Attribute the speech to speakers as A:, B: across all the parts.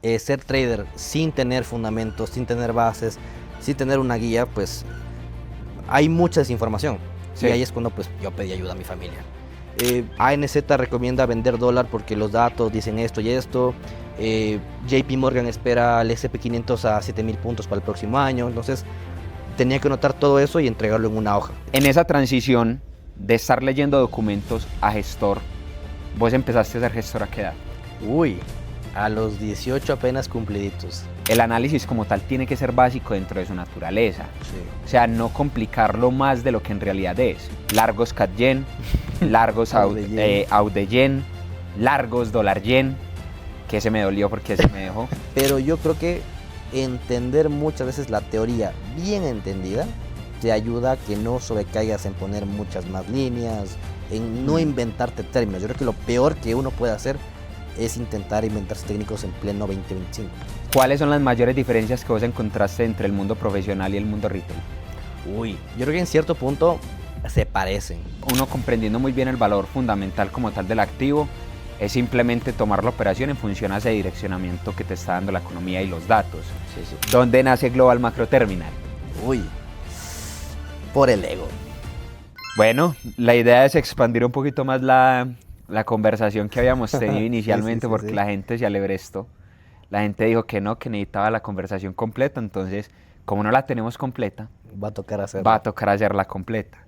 A: Ser trader sin tener fundamentos, sin tener bases, sin tener una guía, pues hay mucha desinformación.
B: Sí.
A: Y ahí es cuando pues yo pedí ayuda a mi familia. ANZ recomienda vender dólar porque los datos dicen esto y esto. JP Morgan espera al SP500 a 7.000 puntos para el próximo año. Entonces tenía que anotar todo eso y entregarlo en una hoja.
B: En esa transición de estar leyendo documentos a gestor, vos empezaste a ser gestor ¿a qué edad?
A: Uy, a los 18 apenas cumpliditos.
B: El análisis como tal tiene que ser básico dentro de su naturaleza.
A: Sí.
B: O sea, no complicarlo más de lo que en realidad es. Largos CAD-yen, largos AUD-yen, largos dólar-yen, que se me dolió porque se me dejó.
A: Pero yo creo que entender muchas veces la teoría bien entendida te ayuda a que no sobrecaigas en poner muchas más líneas, en no inventarte términos. Yo creo que lo peor que uno puede hacer es intentar inventarse técnicos en pleno 2025.
B: ¿Cuáles son las mayores diferencias que vos encontraste entre el mundo profesional y el mundo retail?
A: Uy, yo creo que en cierto punto se parecen.
B: Uno comprendiendo muy bien el valor fundamental como tal del activo, es simplemente tomar la operación en función a ese direccionamiento que te está dando la economía y los datos.
A: Sí, sí.
B: ¿Dónde nace Global Macro Terminal?
A: Uy, por el ego.
B: Bueno, la idea es expandir un poquito más la conversación que habíamos tenido inicialmente,
A: sí,
B: porque
A: sí.
B: la gente se alebrestó. La gente dijo que no, que necesitaba la conversación completa, entonces, como no la tenemos completa,
A: Va a tocar hacerlo.
B: va a tocar hacerla completa.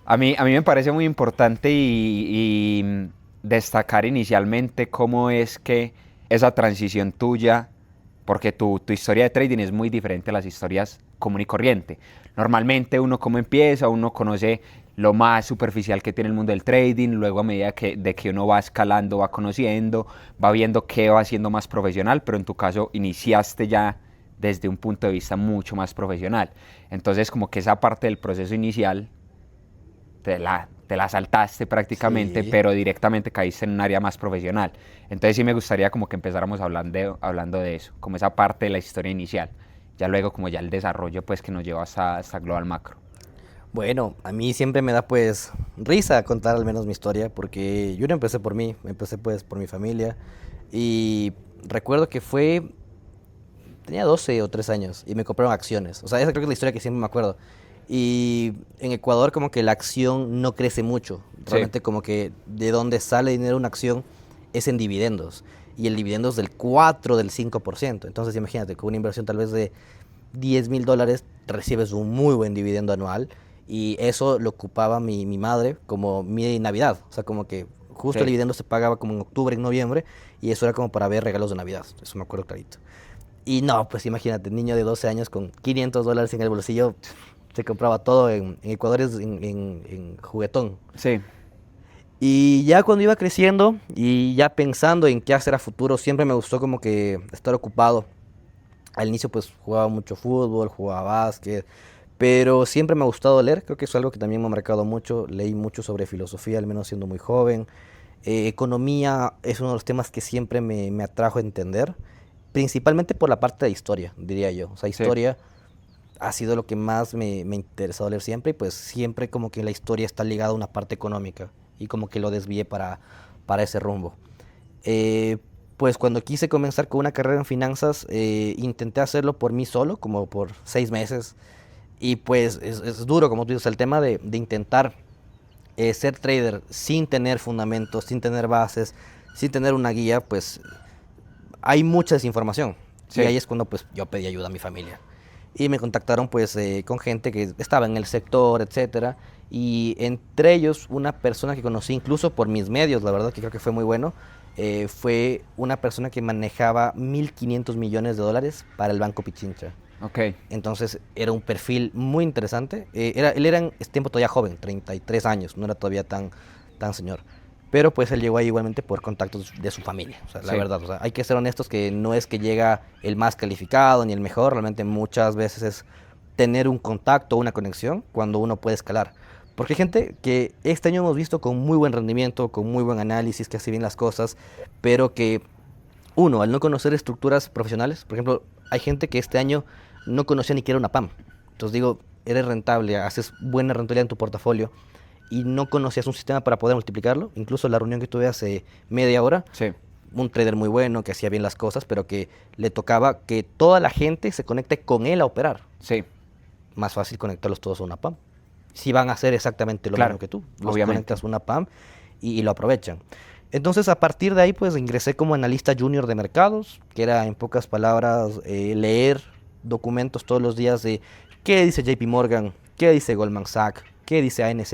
B: A mí me parece muy importante y destacar inicialmente cómo es que esa transición tuya, porque tu historia de trading es muy diferente a las historias común y corriente. Normalmente uno como empieza, uno conoce lo más superficial que tiene el mundo del trading, luego a medida de que uno va escalando, va conociendo, va viendo qué va siendo más profesional, pero en tu caso iniciaste ya desde un punto de vista mucho más profesional. Entonces como que esa parte del proceso inicial te la saltaste prácticamente,
A: Sí.
B: pero directamente caíste en un área más profesional. Entonces sí me gustaría como que empezáramos hablando de eso, como esa parte de la historia inicial. Ya luego como ya el desarrollo pues que nos lleva hasta Global Macro.
A: Bueno, a mí siempre me da pues risa contar al menos mi historia porque yo no empecé por mí, empecé pues por mi familia y recuerdo que tenía 12 o 13 años y me compraron acciones, o sea, esa creo que es la historia que siempre me acuerdo. Y en Ecuador como que la acción no crece mucho,
B: Sí.
A: realmente como que de donde sale dinero una acción es en dividendos y el dividendo es del 4, del 5%, entonces imagínate, con una inversión tal vez de $10,000 recibes un muy buen dividendo anual y eso lo ocupaba mi madre como mi Navidad. O sea, como que justo el
B: Sí.
A: dividendo se pagaba como en octubre, en noviembre y eso era como para ver regalos de Navidad. Eso me acuerdo clarito. Y no, pues imagínate, niño de 12 años con $500 en el bolsillo, se compraba todo en Ecuador es en juguetón.
B: Sí.
A: Y ya cuando iba creciendo y ya pensando en qué hacer a futuro, siempre me gustó como que estar ocupado. Al inicio pues jugaba mucho fútbol, jugaba básquet, pero siempre me ha gustado leer, creo que es algo que también me ha marcado mucho, leí mucho sobre filosofía, al menos siendo muy joven. Economía es uno de los temas que siempre me atrajo a entender, principalmente por la parte de historia, diría yo. O sea,
B: Sí.
A: historia ha sido lo que más me ha interesado leer siempre y pues siempre como que la historia está ligada a una parte económica y como que lo desvié para ese rumbo. Eh, pues cuando quise comenzar con una carrera en finanzas, intenté hacerlo por mí solo, como por 6 meses. Y pues es duro, como tú dices, el tema de intentar ser trader sin tener fundamentos, sin tener bases, sin tener una guía, pues hay mucha desinformación.
B: Sí.
A: Y ahí es cuando pues yo pedí ayuda a mi familia. Y me contactaron pues con gente que estaba en el sector, etcétera. Y entre ellos una persona que conocí incluso por mis medios, la verdad que creo que fue muy bueno, fue una persona que manejaba 1.500 millones de dólares para el Banco Pichincha.
B: Ok.
A: Entonces era un perfil muy interesante. Él era en ese tiempo todavía joven, 33 años, no era todavía tan señor. Pero pues él llegó ahí igualmente por contactos de su familia, o sea, la
B: Sí.
A: verdad. O sea, hay que ser honestos que no es que llega el más calificado ni el mejor, realmente muchas veces es tener un contacto, una conexión, cuando uno puede escalar. Porque hay gente que este año hemos visto con muy buen rendimiento, con muy buen análisis, que hace bien las cosas, pero que uno, al no conocer estructuras profesionales, por ejemplo, hay gente que este año no conocía ni que era una PAM. Entonces digo, eres rentable, haces buena rentabilidad en tu portafolio y no conocías un sistema para poder multiplicarlo. Incluso la reunión que tuve hace media hora,
B: Sí.
A: un trader muy bueno, que hacía bien las cosas, pero que le tocaba que toda la gente se conecte con él a operar.
B: Sí,
A: Más fácil conectarlos todos a una PAM. Si van a hacer exactamente lo
B: claro,
A: mismo que tú, los
B: obviamente.
A: conectas a una PAM y lo aprovechan. Entonces, a partir de ahí, pues ingresé como analista junior de mercados, que era en pocas palabras leer documentos todos los días de qué dice JP Morgan, qué dice Goldman Sachs, qué dice ANZ,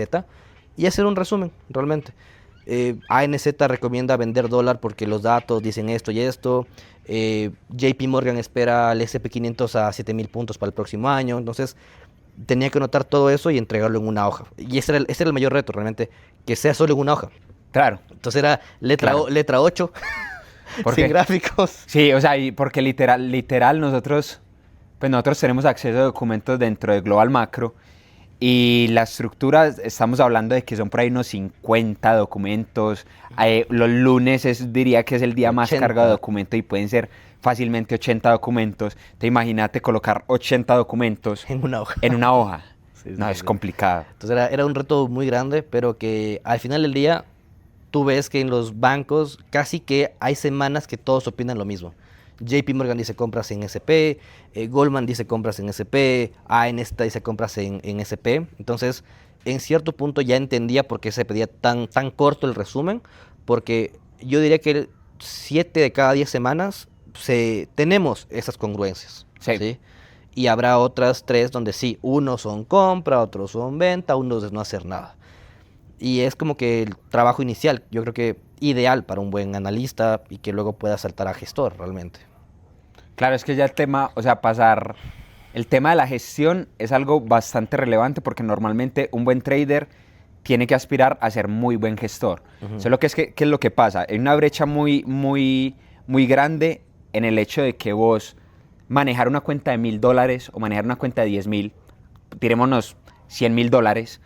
A: y hacer un resumen, realmente. ANZ recomienda vender dólar porque los datos dicen esto y esto. JP Morgan espera al SP500 a 7.000 puntos para el próximo año. Entonces, tenía que anotar todo eso y entregarlo en una hoja. Y ese era el mayor reto, realmente, que sea solo en una hoja.
B: Claro.
A: Entonces era letra,
B: Claro.
A: letra 8,
B: ¿Por
A: sin
B: qué?
A: gráficos.
B: Sí, o sea, y porque literal nosotros tenemos acceso a documentos dentro de Global Macro y la estructura, estamos hablando de que son por ahí unos 50 documentos. Los lunes diría que es el día más
A: 80.
B: cargado de documentos y pueden ser fácilmente 80 documentos. Te imagínate colocar 80 documentos
A: En una hoja.
B: en una hoja.
A: Sí,
B: No,
A: sí,
B: es
A: sí.
B: complicado.
A: Entonces era un reto muy grande, pero que al final del día tú ves que en los bancos casi que hay semanas que todos opinan lo mismo. JP Morgan dice compras en SP, Goldman dice compras en SP, ANZ dice compras en SP. Entonces, en cierto punto ya entendía por qué se pedía tan corto el resumen, porque yo diría que 7 de cada 10 semanas tenemos esas congruencias.
B: Sí.
A: ¿Sí? Y habrá otras 3 donde sí, unos son compra, otros son venta, unos es no hacer nada. Y es como que el trabajo inicial, yo creo que ideal para un buen analista y que luego pueda saltar a gestor realmente.
B: Claro, es que ya el tema, o sea, el tema de la gestión es algo bastante relevante porque normalmente un buen trader tiene que aspirar a ser muy buen gestor. Solo que ¿qué es lo que pasa? Hay una brecha muy grande en el hecho de que vos manejar una cuenta de $1.000 o manejar una cuenta de 10.000, tirémonos $100.000,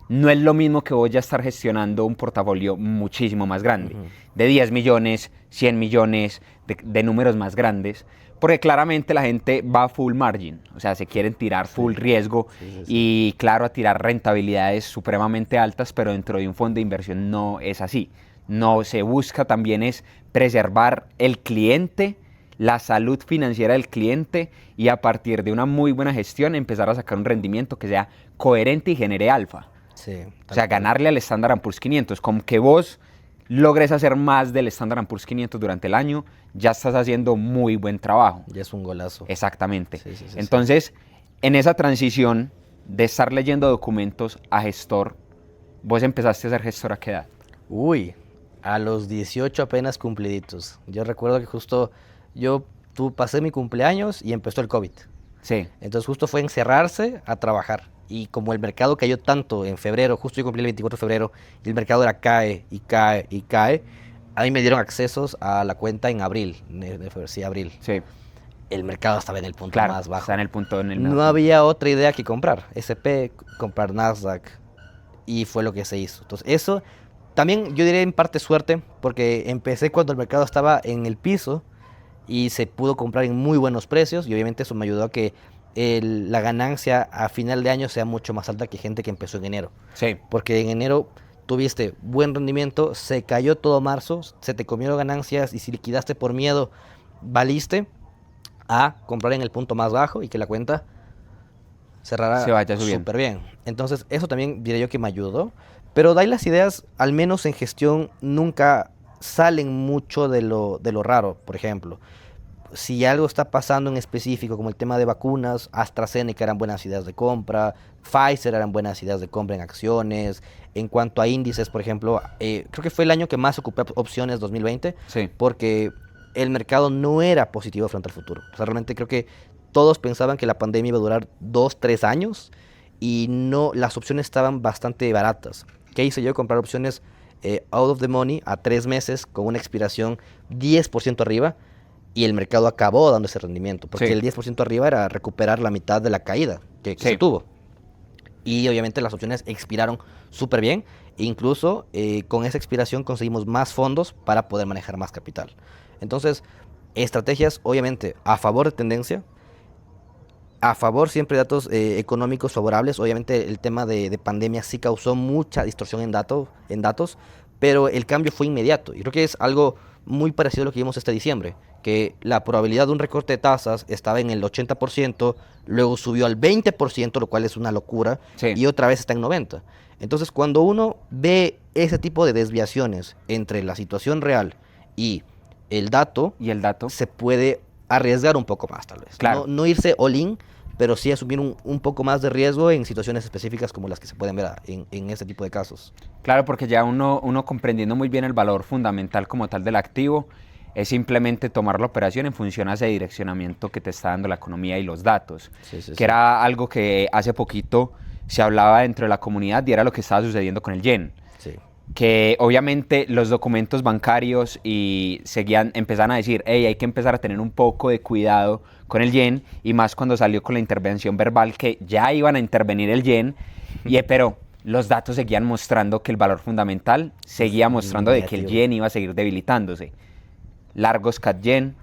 B: no es lo mismo que vos ya estar gestionando un portafolio muchísimo más grande, de 10 millones, 100 millones, de números más grandes, porque claramente la gente va a full margin, o sea, se quieren tirar full riesgo y claro, a tirar rentabilidades supremamente altas, pero dentro de un fondo de inversión no es así. No se busca también es preservar el cliente, la salud financiera del cliente y a partir de una muy buena gestión empezar a sacar un rendimiento que sea coherente y genere alfa.
A: Sí,
B: O sea, ganarle al Standard & Poor's 500. Como que vos logres hacer más del Standard & Poor's 500 durante el año, ya estás haciendo muy buen trabajo.
A: ya es un golazo.
B: Exactamente.
A: Sí, sí, sí,
B: Entonces, en esa transición de estar leyendo documentos a gestor, vos empezaste a ser gestor ¿a qué edad?
A: Uy, a los 18 apenas cumpliditos. Yo recuerdo que justo pasé mi cumpleaños y empezó el COVID.
B: Sí,
A: Entonces justo fue encerrarse a trabajar. Y como el mercado cayó tanto en febrero, justo yo cumplí el 24 de febrero, y el mercado era cae y cae y cae, a mí me dieron accesos a la cuenta en abril, sí, abril.
B: sí.
A: El mercado estaba en el punto
B: Claro,
A: más bajo.
B: está en el punto, en el
A: No
B: mejor
A: había otra idea que comprar. SP, comprar Nasdaq. Y fue lo que se hizo. Entonces, eso también yo diría en parte suerte, porque empecé cuando el mercado estaba en el piso y se pudo comprar en muy buenos precios. Y obviamente eso me ayudó a que la ganancia a final de año sea mucho más alta que gente que empezó en enero.
B: Sí,
A: Porque en enero tuviste buen rendimiento, se cayó todo marzo, se te comieron ganancias y si liquidaste por miedo, valiste a comprar en el punto más bajo y que la cuenta cerrara
B: se vaya subiendo.
A: súper bien. Entonces, eso también diría yo que me ayudó. Pero de ahí las ideas, al menos en gestión, nunca salen mucho de lo raro. Por ejemplo, si algo está pasando en específico, como el tema de vacunas, AstraZeneca eran buenas ideas de compra, Pfizer eran buenas ideas de compra en acciones. En cuanto a índices, por ejemplo, creo que fue el año que más ocupé opciones 2020,
B: Sí.
A: porque el mercado no era positivo frente al futuro. O sea, realmente creo que todos pensaban que la pandemia iba a durar 2, 3 años y no, las opciones estaban bastante baratas. ¿Qué hice yo? Comprar opciones out of the money a 3 meses con una expiración 10% arriba y el mercado acabó dando ese rendimiento, porque
B: Sí.
A: el 10% arriba era recuperar la mitad de la caída que
B: Sí.
A: se tuvo. Y obviamente las opciones expiraron súper bien. E incluso con esa expiración conseguimos más fondos para poder manejar más capital. Entonces, estrategias obviamente a favor de tendencia, a favor siempre de datos económicos favorables. Obviamente el tema de pandemia sí causó mucha distorsión en datos, pero el cambio fue inmediato. Y creo que es algo muy parecido a lo que vimos este diciembre, que la probabilidad de un recorte de tasas estaba en el 80%, luego subió al 20%, lo cual es una locura,
B: Sí.
A: y otra vez está en 90%. Entonces, cuando uno ve ese tipo de desviaciones entre la situación real y el dato,
B: ¿Y el dato?
A: se puede arriesgar un poco más, tal vez.
B: Claro.
A: No irse all-in, pero sí asumir un poco más de riesgo en situaciones específicas como las que se pueden ver en este tipo de casos.
B: Claro, porque ya uno comprendiendo muy bien el valor fundamental como tal del activo, es simplemente tomar la operación en función a ese direccionamiento que te está dando la economía y los datos,
A: Sí, sí,
B: que
A: sí.
B: era algo que hace poquito se hablaba dentro de la comunidad y era lo que estaba sucediendo con el yen.
A: Sí.
B: Que obviamente los documentos bancarios y empezaban a decir, hey, hay que empezar a tener un poco de cuidado con el yen, y más cuando salió con la intervención verbal que ya iban a intervenir el yen, pero los datos seguían mostrando que el valor fundamental seguía mostrando de que el
A: Negativo.
B: yen iba a seguir debilitándose. Largos CAD yen,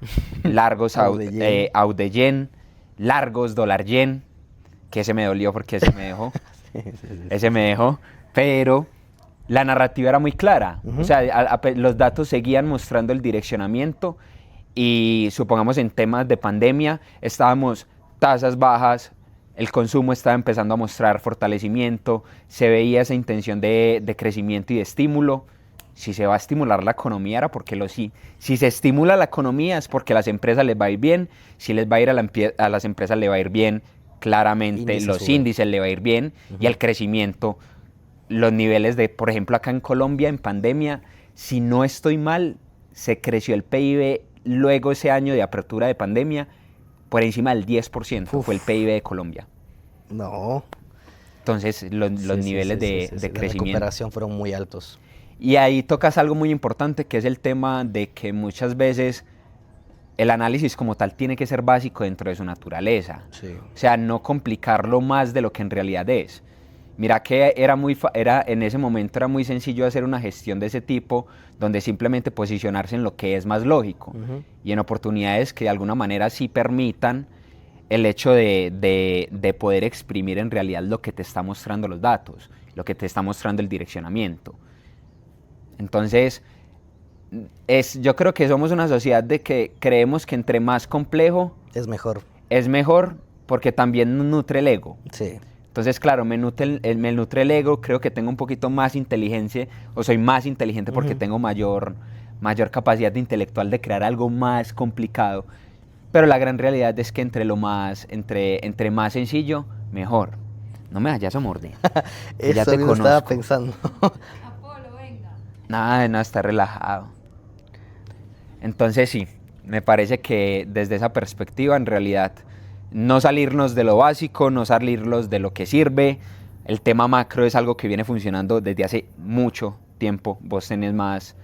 B: largos
A: AUD yen.
B: AUD yen, largos dólar yen, que ese me dolió porque ese me dejó, ese me dejó, pero la narrativa era muy clara. O sea, los datos seguían mostrando el direccionamiento, y supongamos en temas de pandemia estábamos tasas bajas, el consumo estaba empezando a mostrar fortalecimiento, se veía esa intención de crecimiento y de estímulo. Si se va a estimular la economía era porque si se estimula la economía es porque a las empresas les va a ir bien, si les va a ir a las empresas le va a ir bien, claramente
A: Índice
B: los
A: sube.
B: índices le va a ir bien, y el crecimiento, los niveles de, por ejemplo, acá en Colombia en pandemia, si no estoy mal, se creció el PIB luego ese año de apertura de pandemia por encima del 10%, fue el PIB de Colombia.
A: No.
B: Entonces, los niveles de
A: La
B: crecimiento.
A: recuperación fueron muy altos.
B: Y ahí tocas algo muy importante, que es el tema de que muchas veces el análisis como tal tiene que ser básico dentro de su naturaleza.
A: Sí.
B: O sea, no complicarlo más de lo que en realidad es. Mira que en ese momento era muy sencillo hacer una gestión de ese tipo, donde simplemente posicionarse en lo que es más lógico, y en oportunidades que de alguna manera sí permitan el hecho de poder exprimir en realidad lo que te está mostrando los datos, lo que te está mostrando el direccionamiento. Entonces, yo creo que somos una sociedad de que creemos que entre más complejo
A: Es mejor.
B: es mejor, porque también nutre el ego.
A: Sí.
B: Entonces, claro, me nutre el ego, creo que tengo un poquito más inteligencia, o soy más inteligente porque tengo mayor capacidad intelectual de crear algo más complicado. Pero la gran realidad es que entre más sencillo, mejor. No me vayas a morder. Que ya
A: Eso
B: te
A: mismo estaba
B: conozco.
A: pensando.
C: Apolo, venga.
B: Nada, no, está relajado. Entonces sí, me parece que desde esa perspectiva, en realidad, no salirnos de lo básico, no salirnos de lo que sirve. El tema macro es algo que viene funcionando desde hace mucho tiempo. Vos tenés más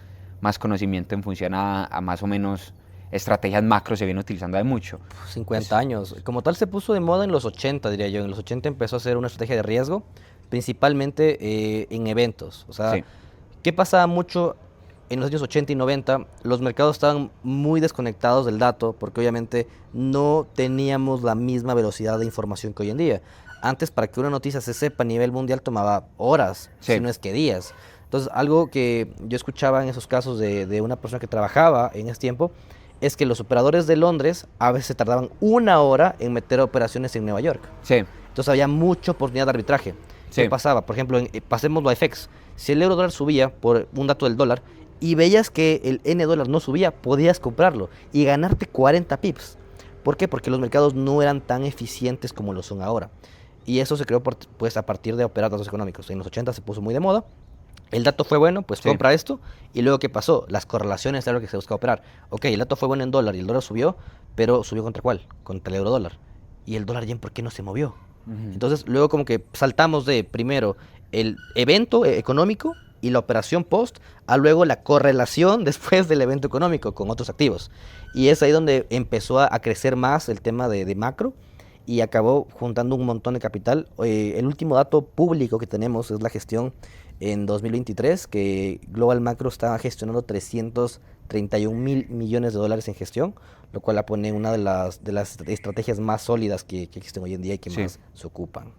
B: conocimiento en función a más o menos estrategias macro, se viene utilizando de mucho.
A: 50 años. Como tal se puso de moda en los 80, diría yo. En los 80 empezó a ser una estrategia de riesgo, principalmente en eventos. O sea,
B: Sí.
A: ¿qué pasaba mucho en los años 80 y 90? Los mercados estaban muy desconectados del dato porque obviamente no teníamos la misma velocidad de información que hoy en día. Antes, para que una noticia se sepa a nivel mundial tomaba horas,
B: Sí.
A: si no es que días. Entonces, algo que yo escuchaba en esos casos de una persona que trabajaba en ese tiempo es que los operadores de Londres a veces se tardaban 1 hora en meter operaciones en Nueva York.
B: Sí,
A: Entonces había mucha oportunidad de arbitraje.
B: Sí.
A: ¿Qué pasaba? Por ejemplo, pasémoslo a FX. Si el euro dólar subía por un dato del dólar y veías que el N dólar no subía, podías comprarlo y ganarte 40 pips. ¿Por qué? Porque los mercados no eran tan eficientes como lo son ahora. Y eso se creó pues, a partir de operar datos económicos. En los 80 se puso muy de moda. El dato fue bueno, pues
B: Sí.
A: compra esto. Y luego, ¿qué pasó? Las correlaciones era lo que se busca operar. Ok, el dato fue bueno en dólar y el dólar subió, pero ¿subió contra cuál? Contra el euro dólar. ¿Y el dólar yen por qué no se movió? Entonces, luego como que saltamos de primero el evento económico y la operación post, a luego la correlación después del evento económico con otros activos. Y es ahí donde empezó a crecer más el tema de macro y acabó juntando un montón de capital. El último dato público que tenemos es la gestión en 2023, que Global Macro está gestionando 331 mil millones de dólares en gestión, lo cual la pone en una de las estrategias más sólidas que existen hoy en día y que
B: Sí.
A: más se ocupan.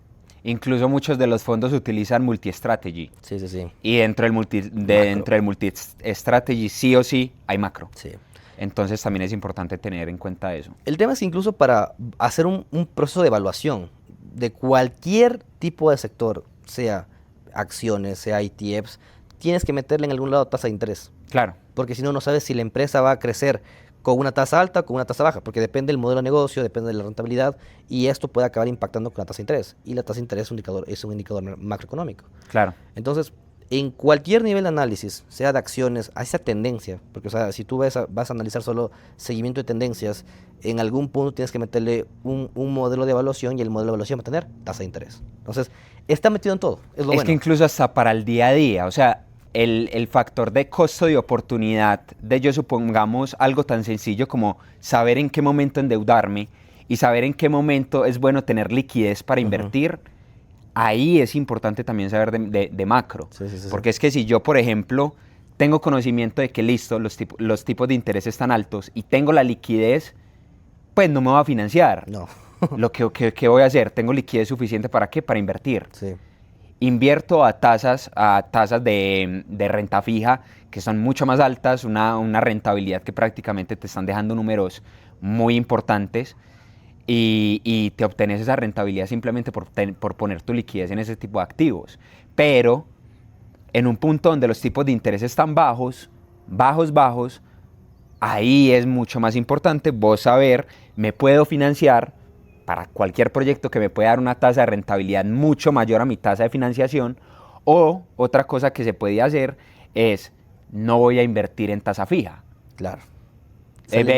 B: Incluso muchos de los fondos utilizan multi-strategy.
A: Sí, sí, sí.
B: Y dentro del multi-strategy sí o sí hay macro.
A: Sí.
B: Entonces también es importante tener en cuenta eso.
A: El tema es que incluso para hacer un proceso de evaluación de cualquier tipo de sector, sea acciones, sea ETFs, tienes que meterle en algún lado tasa de interés.
B: Claro,
A: Porque si no, no sabes si la empresa va a crecer con una tasa alta o con una tasa baja, porque depende del modelo de negocio, depende de la rentabilidad, y esto puede acabar impactando con la tasa de interés. Y la tasa de interés es un indicador macroeconómico.
B: claro.
A: Entonces, en cualquier nivel de análisis, sea de acciones, a esa tendencia, porque o sea, si tú vas a analizar solo seguimiento de tendencias, en algún punto tienes que meterle un modelo de evaluación y el modelo de evaluación va a tener tasa de interés. Entonces, está metido en todo, es lo
B: Es
A: bueno.
B: que incluso hasta para el día a día, o sea, el factor de costo de oportunidad de yo supongamos algo tan sencillo como saber en qué momento endeudarme y saber en qué momento es bueno tener liquidez para invertir, ahí es importante también saber de macro.
A: Sí, sí, sí,
B: Porque es que si yo, por ejemplo, tengo conocimiento de que listo, los tipos de interés están altos y tengo la liquidez, pues no me voy a financiar.
A: No.
B: ¿Qué voy a hacer? ¿Tengo liquidez suficiente para qué? Para invertir.
A: Sí.
B: Invierto a tasas de renta fija que son mucho más altas, una rentabilidad que prácticamente te están dejando números muy importantes y te obtienes esa rentabilidad simplemente por poner tu liquidez en ese tipo de activos. Pero en un punto donde los tipos de interés están bajos, ahí es mucho más importante vos saber, me puedo financiar para cualquier proyecto que me pueda dar una tasa de rentabilidad mucho mayor a mi tasa de financiación, o otra cosa que se puede hacer es no voy a invertir en tasa fija.
A: Claro.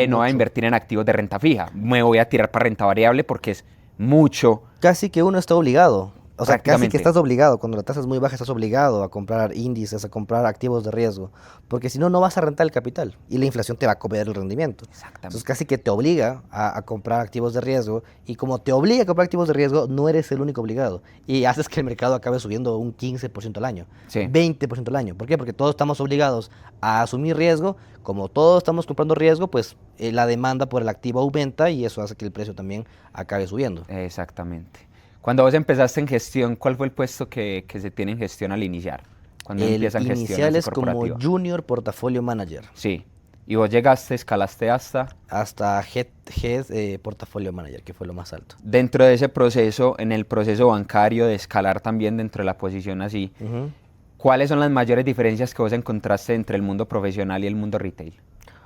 B: No voy a invertir en activos de renta fija, me voy a tirar para renta variable porque es mucho.
A: Casi que uno está obligado. O sea, casi
B: Prácticamente.
A: que estás obligado. Cuando la tasa es muy baja, estás obligado a comprar índices, a comprar activos de riesgo. Porque si no, no vas a rentar el capital. Y la inflación te va a comer el rendimiento.
B: Exactamente.
A: Entonces, casi que te obliga a comprar activos de riesgo. Y como te obliga a comprar activos de riesgo, no eres el único obligado. Y haces que el mercado acabe subiendo un 15% al año.
B: Sí.
A: 20% al año. ¿Por qué? Porque todos estamos obligados a asumir riesgo. Como todos estamos comprando riesgo, pues la demanda por el activo aumenta y eso hace que el precio también acabe subiendo.
B: Exactamente. Cuando vos empezaste en gestión, ¿cuál fue el puesto que se tiene en gestión al iniciar? Cuando
A: El
B: empiezan gestión
A: inicial
B: así
A: es como
B: corporativa.
A: Junior Portafolio Manager,
B: Sí. Y vos llegaste, escalaste
A: hasta Head Portafolio Manager, que fue lo más alto.
B: dentro de ese proceso, en el proceso bancario de escalar también dentro de la posición así,
A: Ujú.
B: ¿cuáles son las mayores diferencias que vos encontraste entre el mundo profesional y el mundo retail?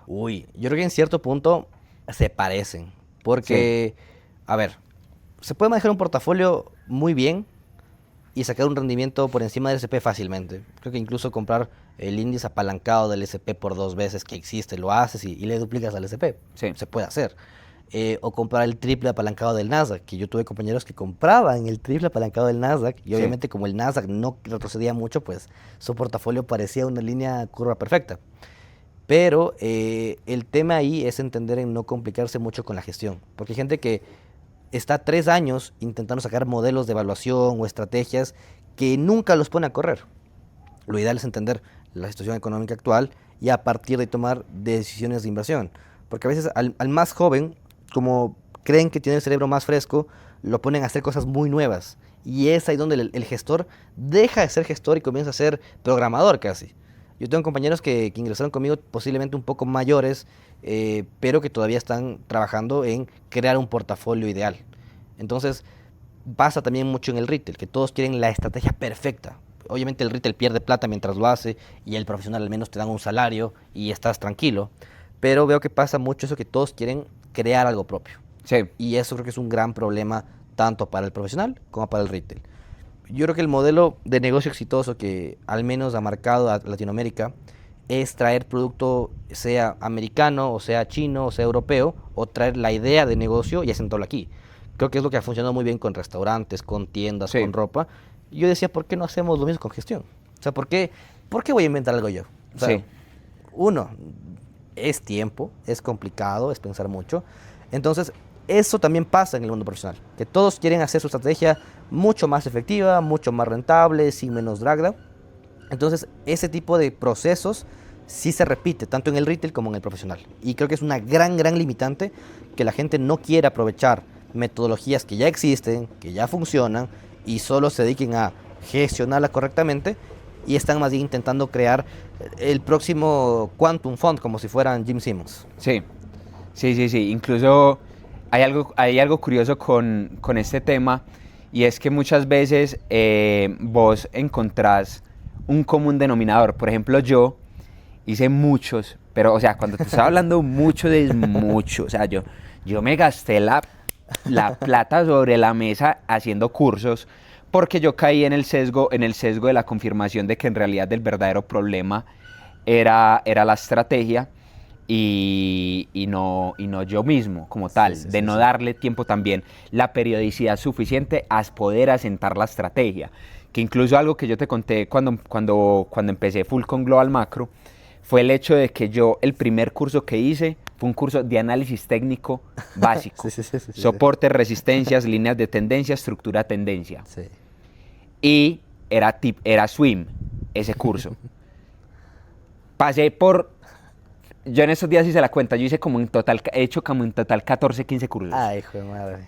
A: Uy, yo creo que en cierto punto se parecen, porque, a ver, se puede manejar un portafolio muy bien y sacar un rendimiento por encima del S&P fácilmente. Creo que incluso comprar el índice apalancado del S&P por 2 veces que existe, lo haces y le duplicas al S&P.
B: Sí.
A: Se puede hacer. O comprar el triple apalancado del Nasdaq, que yo tuve compañeros que compraban el triple apalancado del Nasdaq y
B: Sí.
A: obviamente como el Nasdaq no retrocedía mucho, pues su portafolio parecía una línea curva perfecta. Pero el tema ahí es entender en no complicarse mucho con la gestión, porque hay gente que está 3 años intentando sacar modelos de evaluación o estrategias que nunca los pone a correr. Lo ideal es entender la situación económica actual y a partir de tomar decisiones de inversión. Porque a veces al más joven, como creen que tiene el cerebro más fresco, lo ponen a hacer cosas muy nuevas. Y es ahí donde el gestor deja de ser gestor y comienza a ser programador casi. Yo tengo compañeros que ingresaron conmigo posiblemente un poco mayores, pero que todavía están trabajando en crear un portafolio ideal. Entonces, pasa también mucho en el retail, que todos quieren la estrategia perfecta. Obviamente el retail pierde plata mientras lo hace y el profesional al menos te dan un salario y estás tranquilo. Pero veo que pasa mucho eso que todos quieren crear algo propio.
B: Sí.
A: Y eso creo que es un gran problema tanto para el profesional como para el retail. Yo creo que el modelo de negocio exitoso que al menos ha marcado a Latinoamérica es traer producto, sea americano, o sea chino, o sea europeo, o traer la idea de negocio y asentarlo aquí. Creo que es lo que ha funcionado muy bien con restaurantes, con tiendas,
B: Sí.
A: con ropa. Y yo decía, ¿por qué no hacemos lo mismo con gestión? O sea, ¿por qué voy a inventar algo yo? O sea,
B: Sí.
A: uno, es tiempo, es complicado, es pensar mucho. Entonces, eso también pasa en el mundo profesional, que todos quieren hacer su estrategia mucho más efectiva, mucho más rentable, sin menos dragda. Entonces, ese tipo de procesos sí se repite, tanto en el retail como en el profesional. Y creo que es una gran limitante que la gente no quiere aprovechar metodologías que ya existen, que ya funcionan, y solo se dediquen a gestionarla correctamente y están más bien intentando crear el próximo Quantum Fund como si fueran Jim Simmons.
B: Sí, sí. Incluso hay algo curioso con este tema y es que muchas veces vos encontrás un común denominador. Por ejemplo, yo hice muchos, pero o sea, cuando te estaba hablando mucho es mucho. O sea, yo me gasté la plata sobre la mesa haciendo cursos porque yo caí en el sesgo de la confirmación de que en realidad el verdadero problema era la estrategia y no yo mismo como tal, de no darle tiempo también, la periodicidad suficiente a poder asentar la estrategia. Que incluso algo que yo te conté cuando empecé full con Global Macro, fue el hecho de que yo el primer curso que hice fue un curso de análisis técnico básico. Soporte, resistencias, líneas de tendencia, estructura, tendencia.
A: Sí.
B: Y era swim ese curso. Pasé por... Yo en esos días hice la cuenta, yo hice he hecho como en total 14, 15 cursos.
A: Ay, hijo de madre.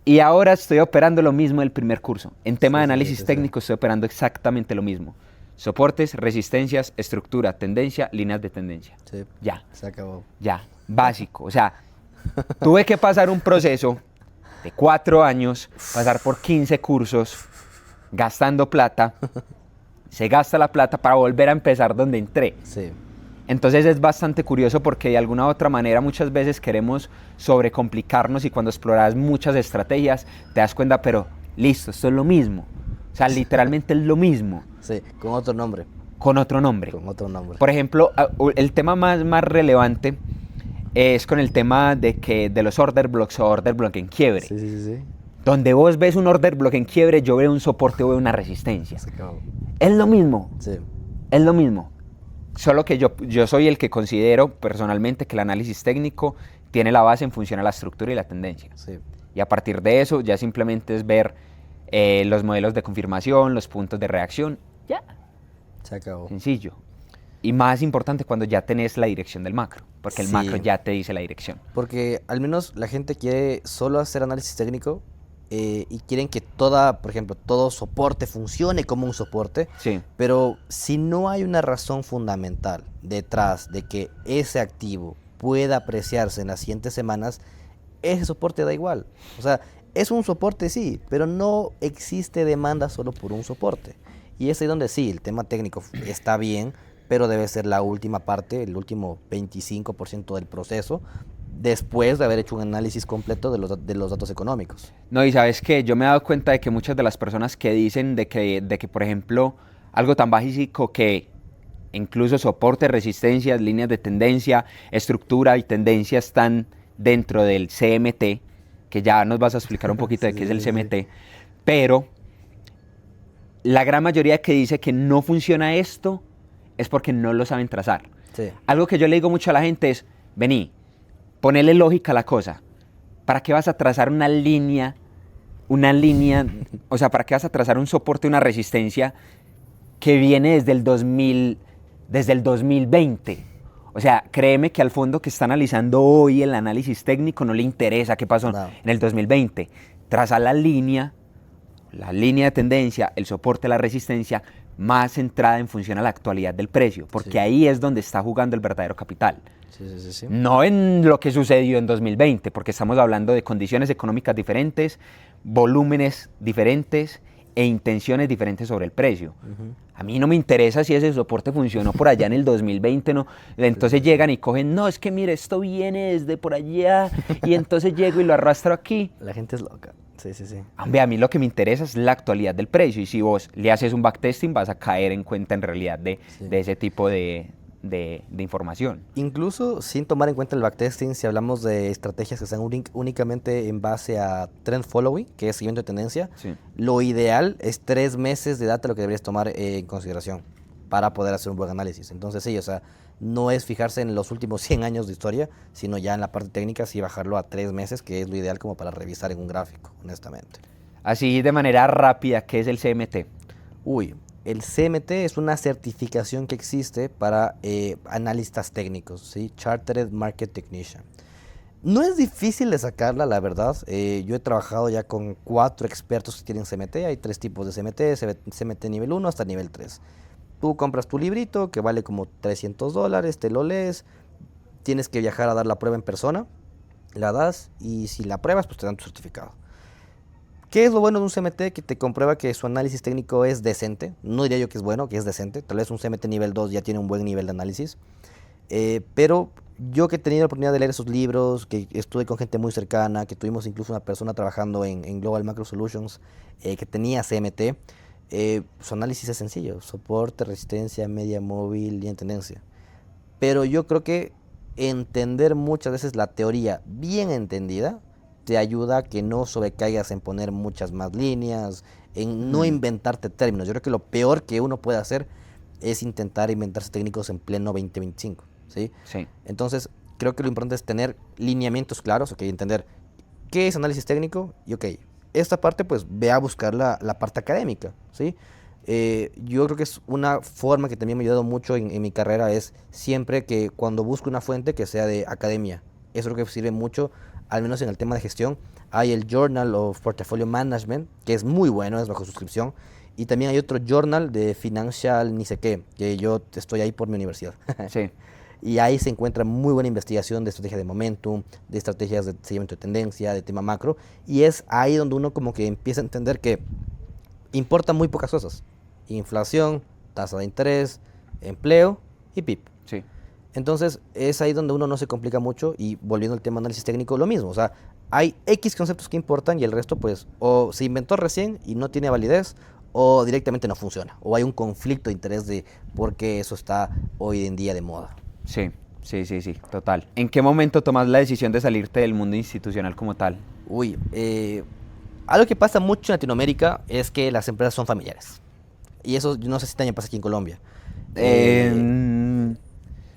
B: Y ahora estoy operando lo mismo del primer curso. En tema de análisis técnico estoy operando exactamente lo mismo. Soportes, resistencias, estructura, tendencia, líneas de tendencia.
A: Sí.
B: Ya.
A: Se acabó.
B: Ya. Básico. O sea, tuve que pasar un proceso de 4 años, pasar por 15 cursos, gastando plata. Se gasta la plata para volver a empezar donde entré.
A: Sí.
B: Entonces es bastante curioso porque de alguna u otra manera muchas veces queremos sobrecomplicarnos y cuando exploras muchas estrategias te das cuenta, pero listo, esto es lo mismo. O sea, literalmente es lo mismo.
A: Sí, con otro nombre.
B: Con otro nombre.
A: Con otro nombre.
B: Por ejemplo, el tema más relevante es con el tema de los order blocks o order block en quiebre.
A: Sí.
B: Donde vos ves un order block en quiebre, yo veo un soporte o veo una resistencia.
A: Se acabó.
B: Es lo mismo.
A: Sí.
B: Es lo mismo. Solo que yo soy el que considero personalmente que el análisis técnico tiene la base en función a la estructura y la tendencia.
A: Sí.
B: Y a partir de eso ya simplemente es ver los modelos de confirmación, los puntos de reacción. Ya.
A: Se acabó.
B: Sencillo. Y más importante cuando ya tenés la dirección del macro, porque el
A: Sí.
B: macro ya te dice la dirección.
A: Porque al menos la gente quiere solo hacer análisis técnico y quieren que por ejemplo, todo soporte funcione como un soporte.
B: Sí.
A: Pero si no hay una razón fundamental detrás de que ese activo pueda apreciarse en las siguientes semanas, ese soporte da igual. O sea, es un soporte sí, pero no existe demanda solo por un soporte. Y es ahí donde sí, el tema técnico está bien, pero debe ser la última parte, el último 25% del proceso, después de haber hecho un análisis completo de los datos económicos.
B: No, y sabes que yo me he dado cuenta de que muchas de las personas que dicen de que por ejemplo, algo tan básico que incluso soporte, resistencias, líneas de tendencia, estructura y tendencia están dentro del CMT, que ya nos vas a explicar un poquito de qué es el CMT, pero la gran mayoría que dice que no funciona esto es porque no lo saben trazar.
A: Sí.
B: Algo que yo le digo mucho a la gente es, vení, ponele lógica a la cosa. ¿Para qué vas a trazar una línea, o sea, para qué vas a trazar un soporte, una resistencia que viene desde el 2020? O sea, créeme que al fondo que está analizando hoy el análisis técnico no le interesa qué pasó en el 2020. Traza la línea de tendencia, el soporte, la resistencia, más centrada en función a la actualidad del precio, porque ahí es donde está jugando el verdadero capital.
A: Sí.
B: No en lo que sucedió en 2020, porque estamos hablando de condiciones económicas diferentes, volúmenes diferentes e intenciones diferentes sobre el precio. A mí no me interesa si ese soporte funcionó por allá en el 2020, no. Entonces llegan y cogen, no, es que mire, esto viene desde por allá, y entonces llego y lo arrastro aquí.
A: La gente es loca. Sí.
B: Hombre, a mí lo que me interesa es la actualidad del precio, y si vos le haces un backtesting vas a caer en cuenta en realidad de ese tipo de información.
A: Incluso sin tomar en cuenta el backtesting, si hablamos de estrategias que están únicamente en base a trend following, que es seguimiento de tendencia, lo ideal es 3 meses de data lo que deberías tomar en consideración para poder hacer un buen análisis. Entonces sí, o sea, no es fijarse en los últimos 100 años de historia, sino ya en la parte técnica sí bajarlo a 3 meses, que es lo ideal como para revisar en un gráfico, honestamente.
B: Así de manera rápida, ¿qué es el CMT?
A: El CMT es una certificación que existe para analistas técnicos, ¿sí? Chartered Market Technician. No es difícil de sacarla, la verdad. Yo he trabajado ya con 4 expertos que tienen CMT. Hay 3 tipos de CMT, CMT nivel 1 hasta nivel 3. Tú compras tu librito que vale como $300, te lo lees, tienes que viajar a dar la prueba en persona, la das y si la pruebas pues te dan tu certificado. ¿Qué es lo bueno de un CMT? Que te comprueba que su análisis técnico es decente. No diría yo que es bueno, que es decente. Tal vez un CMT nivel 2 ya tiene un buen nivel de análisis. Pero yo que he tenido la oportunidad de leer esos libros, que estuve con gente muy cercana, que tuvimos incluso una persona trabajando en Global Macro Solutions que tenía CMT, su análisis es sencillo: soporte, resistencia, media móvil, línea de tendencia. Pero yo creo que entender muchas veces la teoría bien entendida te ayuda a que no sobrecaigas en poner muchas más líneas, en no inventarte términos. Yo creo que lo peor que uno puede hacer es intentar inventarse técnicos en pleno 2025, ¿sí?
B: Sí.
A: Entonces, creo que lo importante es tener lineamientos claros, ok, entender qué es análisis técnico y, ok, esta parte, pues, ve a buscar la parte académica, ¿sí? Yo creo que es una forma que también me ha ayudado mucho en mi carrera, es siempre que cuando busco una fuente que sea de academia. Eso creo que sirve mucho, al menos en el tema de gestión. Hay el Journal of Portfolio Management, que es muy bueno, es bajo suscripción. Y también hay otro journal de Financial ni sé qué, que yo estoy ahí por mi universidad.
B: Sí.
A: Y ahí se encuentra muy buena investigación de estrategia de momentum, de estrategias de seguimiento de tendencia, de tema macro. Y es ahí donde uno como que empieza a entender que importan muy pocas cosas: inflación, tasa de interés, empleo y PIB.
B: Sí.
A: Entonces es ahí donde uno no se complica mucho. Y volviendo al tema análisis técnico, lo mismo. O sea, hay X conceptos que importan y el resto pues o se inventó recién y no tiene validez, o directamente no funciona, o hay un conflicto de interés de por qué eso está hoy en día de moda.
B: Sí, sí, total. ¿En qué momento tomas la decisión de salirte del mundo institucional como tal?
A: Uy, algo que pasa mucho en Latinoamérica es que las empresas son familiares. Y eso yo no sé si también pasa aquí en Colombia.
B: Eh,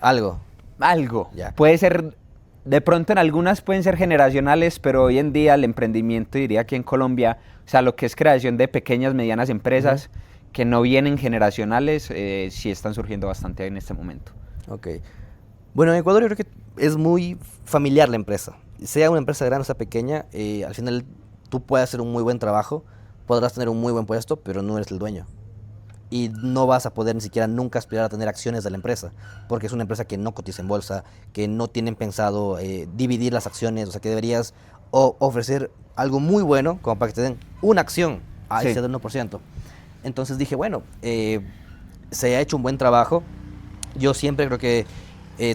A: Algo,
B: Algo.
A: ya.
B: Puede ser, de pronto en algunas pueden ser generacionales, pero hoy en día el emprendimiento, diría aquí en Colombia, o sea, lo que es creación de pequeñas, medianas empresas que no vienen generacionales, sí están surgiendo bastante en este momento.
A: Ok. Bueno, en Ecuador yo creo que es muy familiar la empresa. Sea una empresa grande o sea pequeña, al final tú puedes hacer un muy buen trabajo, podrás tener un muy buen puesto, pero no eres el dueño. Y no vas a poder ni siquiera nunca aspirar a tener acciones de la empresa, porque es una empresa que no cotiza en bolsa, que no tienen pensado dividir las acciones, o sea que deberías ofrecer algo muy bueno como para que te den una acción a
B: Sí.
A: ese del 1%. Entonces dije, bueno, se ha hecho un buen trabajo. Yo siempre creo que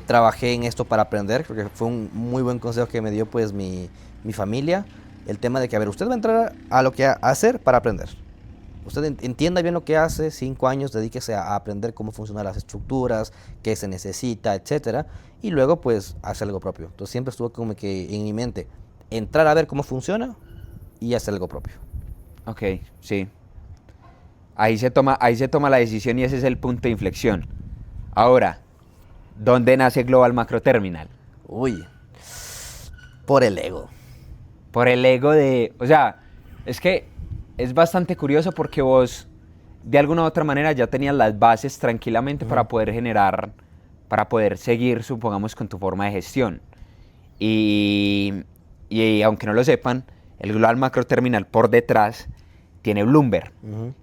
A: trabajé en esto para aprender. Creo que fue un muy buen consejo que me dio pues mi familia. El tema de que, a ver, usted va a entrar a lo que a hacer para aprender. Usted entienda bien lo que hace, 5 años, dedíquese a aprender cómo funcionan las estructuras, qué se necesita, etcétera, y luego pues hacer algo propio. Entonces siempre estuvo como que en mi mente entrar a ver cómo funciona y hacer algo propio.
B: Ok, sí. Ahí se toma la decisión y ese es el punto de inflexión. Ahora, ¿dónde nace Global Macro Terminal?
A: Uy, por el ego.
B: Por el ego de... O sea, es que es bastante curioso porque vos, de alguna u otra manera, ya tenías las bases tranquilamente para poder generar, para poder seguir, supongamos, con tu forma de gestión. Y aunque no lo sepan, el Global Macro Terminal por detrás tiene Bloomberg,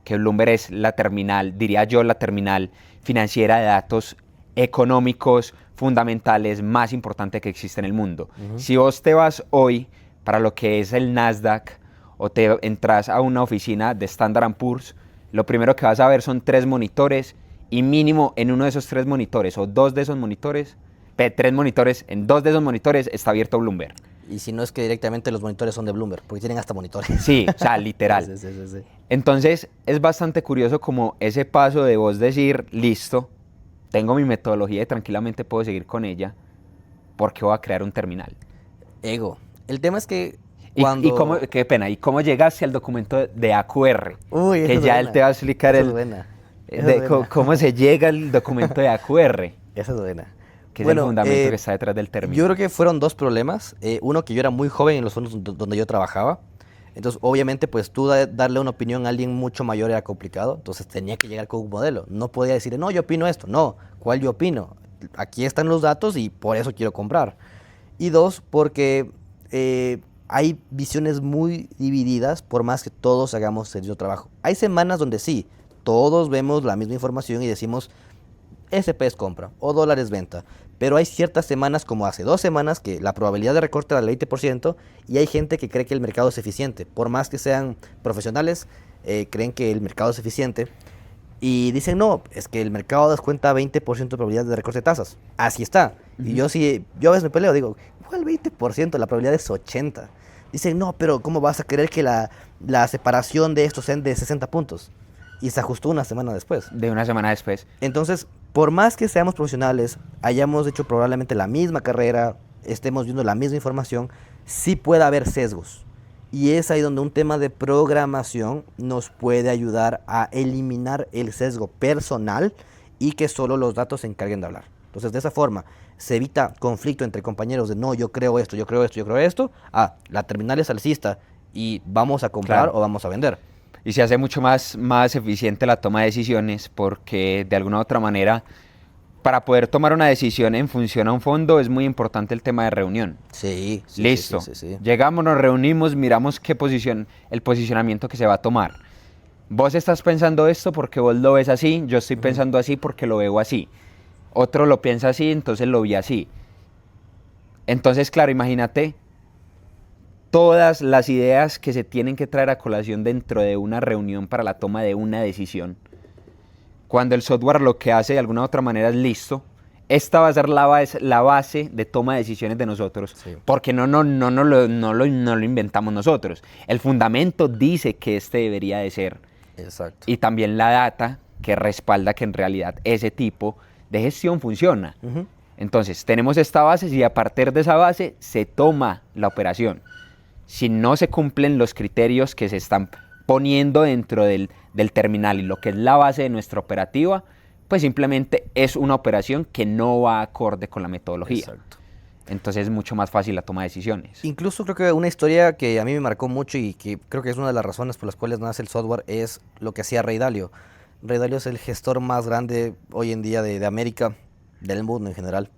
B: que Bloomberg es la terminal, diría yo, la terminal financiera de datos económicos fundamentales más importante que existe en el mundo. Si vos te vas hoy para lo que es el Nasdaq o te entras a una oficina de Standard & Poor's, lo primero que vas a ver son 3 monitores y mínimo en uno de esos 3 monitores o 2 de esos monitores, 3 monitores, en 2 de esos monitores está abierto Bloomberg.
A: Y si no es que directamente los monitores son de Bloomberg, porque tienen hasta monitores.
B: Sí, o sea, literal.
A: Sí.
B: Entonces, es bastante curioso como ese paso de vos decir, listo, tengo mi metodología y tranquilamente puedo seguir con ella, porque voy a crear un terminal.
A: Ego. El tema es que
B: Y cómo, qué pena, ¿y cómo llegaste al documento de AQR?
A: Uy,
B: Que ya él te va a explicar
A: esa es buena.
B: cómo se llega al documento de AQR,
A: Esa es buena.
B: que es el fundamento que está detrás del término.
A: Yo creo que fueron 2 problemas. Uno, que yo era muy joven en los fondos donde yo trabajaba. Entonces, obviamente, pues tú darle una opinión a alguien mucho mayor era complicado. Entonces, tenía que llegar con un modelo. No podía decirle, no, yo opino esto. No, ¿cuál yo opino? Aquí están los datos y por eso quiero comprar. Y dos, porque hay visiones muy divididas por más que todos hagamos el mismo trabajo. Hay semanas donde sí, todos vemos la misma información y decimos SP es compra o dólar es venta. Pero hay ciertas semanas, como hace 2 semanas, que la probabilidad de recorte era del 20% y hay gente que cree que el mercado es eficiente. Por más que sean profesionales, creen que el mercado es eficiente y dicen, no, es que el mercado descuenta 20% de probabilidad de recorte de tasas. Así está. Y yo sí, yo a veces me peleo, digo, ¿cuál 20%? La probabilidad es 80%. Dicen, no, pero ¿cómo vas a querer que la separación de estos sean de 60 puntos? Y se ajustó una semana después.
B: De una semana después.
A: Entonces, por más que seamos profesionales, hayamos hecho probablemente la misma carrera, estemos viendo la misma información, sí puede haber sesgos. Y es ahí donde un tema de programación nos puede ayudar a eliminar el sesgo personal y que solo los datos se encarguen de hablar. Entonces, de esa forma, se evita conflicto entre compañeros de no, yo creo esto, yo creo esto, yo creo esto. La terminal es alcista y vamos a comprar
B: Claro.
A: o vamos a vender.
B: Y se hace mucho más eficiente la toma de decisiones porque de alguna u otra manera, para poder tomar una decisión en función a un fondo es muy importante el tema de reunión.
A: Sí, sí,
B: Listo.
A: sí, sí, sí.
B: Llegamos, nos reunimos, miramos el posicionamiento que se va a tomar. Vos estás pensando esto porque vos lo ves así, yo estoy pensando así porque lo veo así. Otro lo piensa así, entonces lo vi así. Entonces, claro, imagínate todas las ideas que se tienen que traer a colación dentro de una reunión para la toma de una decisión. Cuando el software lo que hace de alguna u otra manera es listo, esta va a ser la base de toma de decisiones de nosotros,
A: Sí.
B: porque no lo inventamos nosotros. El fundamento dice que este debería de ser.
A: Exacto.
B: Y también la data que respalda que en realidad ese tipo de gestión funciona.
A: Ujú.
B: Entonces, tenemos esta base y a partir de esa base se toma la operación. Si no se cumplen los criterios que se están poniendo dentro del terminal y lo que es la base de nuestra operativa, pues simplemente es una operación que no va acorde con la metodología.
A: Exacto.
B: Entonces es mucho más fácil la toma de decisiones.
A: Incluso creo que una historia que a mí me marcó mucho y que creo que es una de las razones por las cuales nace el software es lo que hacía Ray Dalio. Ray Dalio es el gestor más grande hoy en día de América, del mundo en general.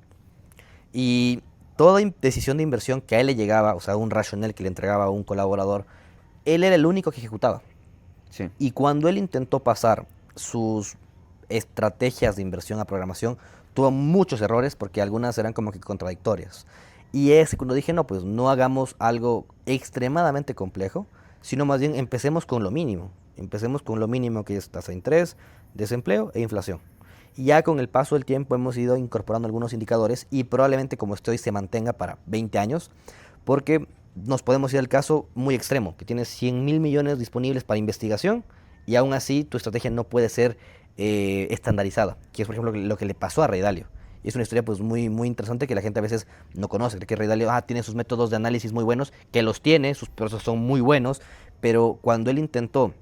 A: Y toda decisión de inversión que a él le llegaba, o sea, un rationale que le entregaba a un colaborador, él era el único que ejecutaba.
B: Sí.
A: Y cuando él intentó pasar sus estrategias de inversión a programación, tuvo muchos errores porque algunas eran como que contradictorias. Y es cuando dije, no, pues no hagamos algo extremadamente complejo, sino más bien empecemos con lo mínimo. Empecemos con lo mínimo que es tasa de interés, desempleo e inflación. Y ya con el paso del tiempo hemos ido incorporando algunos indicadores y probablemente como estoy se mantenga para 20 años, porque nos podemos ir al caso muy extremo, que tienes 100.000 millones disponibles para investigación y aún así tu estrategia no puede ser estandarizada, que es por ejemplo lo que le pasó a Ray Dalio. Y es una historia pues muy interesante que la gente a veces no conoce, cree que Ray Dalio tiene sus métodos de análisis muy buenos, que los tiene, sus procesos son muy buenos, pero cuando él intentó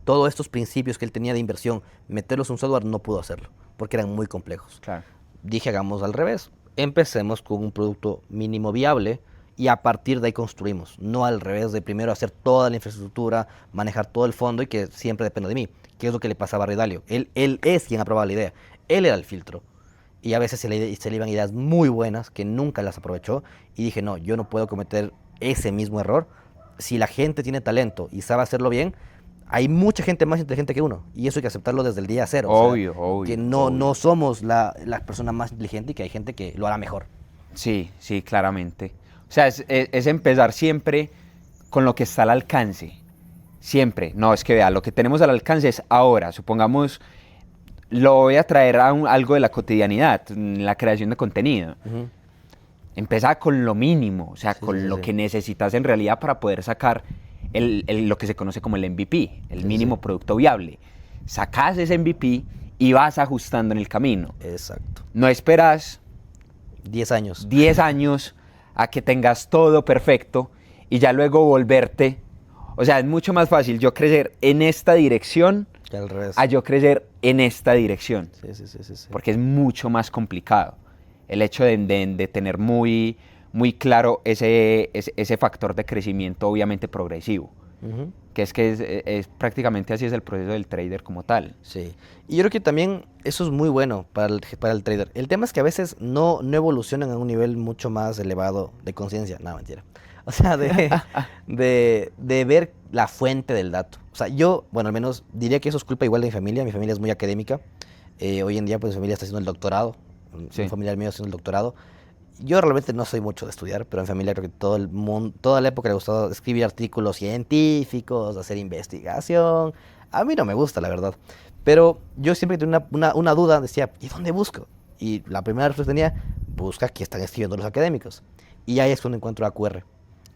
A: todos estos principios que él tenía de inversión, meterlos en un software, no pudo hacerlo, porque eran muy complejos.
B: Claro.
A: Dije, hagamos al revés. Empecemos con un producto mínimo viable y a partir de ahí construimos. No al revés de primero hacer toda la infraestructura, manejar todo el fondo y que siempre dependa de mí. ¿Qué es lo que le pasaba a Ray Dalio? Él es quien aprobaba la idea. Él era el filtro. Y a veces se le iban ideas muy buenas que nunca las aprovechó. Y dije, no, yo no puedo cometer ese mismo error. Si la gente tiene talento y sabe hacerlo bien, hay mucha gente más inteligente que uno. Y eso hay que aceptarlo desde el día cero.
B: Obvio,
A: o sea,
B: obvio,
A: que no
B: obvio.
A: somos la persona más inteligente y que hay gente que lo hará mejor.
B: Sí, sí, claramente. O sea, es empezar siempre con lo que está al alcance. Siempre. No, es que vea, lo que tenemos al alcance es ahora. Supongamos, lo voy a traer a algo de la cotidianidad, la creación de contenido.
A: Ujú.
B: Empezar con lo mínimo, o sea,
A: Sí,
B: con
A: sí,
B: lo
A: sí.
B: que necesitas en realidad para poder sacar lo que se conoce como el MVP, el
A: Sí,
B: mínimo
A: sí.
B: producto viable. Sacas ese MVP y vas ajustando en el camino.
A: Exacto.
B: No esperas
A: 10 años.
B: 10 años a que tengas todo perfecto y ya luego volverte. O sea, es mucho más fácil yo crecer en esta dirección
A: Que al revés.
B: a yo crecer en esta dirección.
A: Sí, sí, sí, sí, sí.
B: Porque es mucho más complicado. El hecho de tener muy claro ese factor de crecimiento obviamente progresivo.
A: Ujú.
B: que es prácticamente así es el proceso del trader como tal.
A: Sí. Y yo creo que también eso es muy bueno para el trader. El tema es que a veces no evolucionan a un nivel mucho más elevado de conciencia. No, mentira. O sea, de ver la fuente del dato. O sea, yo, bueno, al menos diría que eso es culpa igual de mi familia. Mi familia es muy académica. Hoy en día, pues mi familia está haciendo el doctorado. Un
B: Sí.
A: familiar mío haciendo el doctorado. Yo realmente no soy mucho de estudiar, pero en familia creo que todo el mundo, toda la época le ha gustado escribir artículos científicos, hacer investigación. A mí no me gusta, la verdad. Pero yo siempre que tenía una duda, decía, ¿y dónde busco? Y la primera respuesta tenía, busca qué están escribiendo los académicos. Y ahí es cuando encuentro AQR.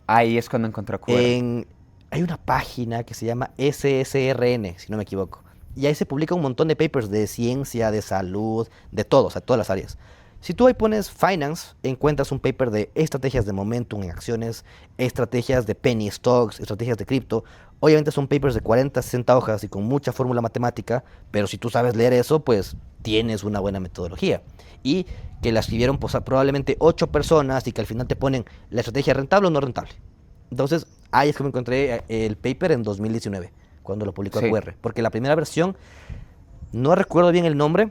B: Ahí es cuando encontró QR.
A: Hay una página que se llama SSRN, si no me equivoco. Y ahí se publica un montón de papers de ciencia, de salud, de todo, o sea, todas las áreas. Si tú ahí pones finance, encuentras un paper de estrategias de momentum en acciones, estrategias de penny stocks, estrategias de cripto. Obviamente son papers de 40, 60 hojas y con mucha fórmula matemática, pero si tú sabes leer eso, pues tienes una buena metodología. Y que la escribieron pues, probablemente 8 personas y que al final te ponen la estrategia rentable o no rentable. Entonces, ahí es que me encontré el paper en 2019, cuando lo publicó
B: Sí.
A: AQR. Porque la primera versión, no recuerdo bien el nombre.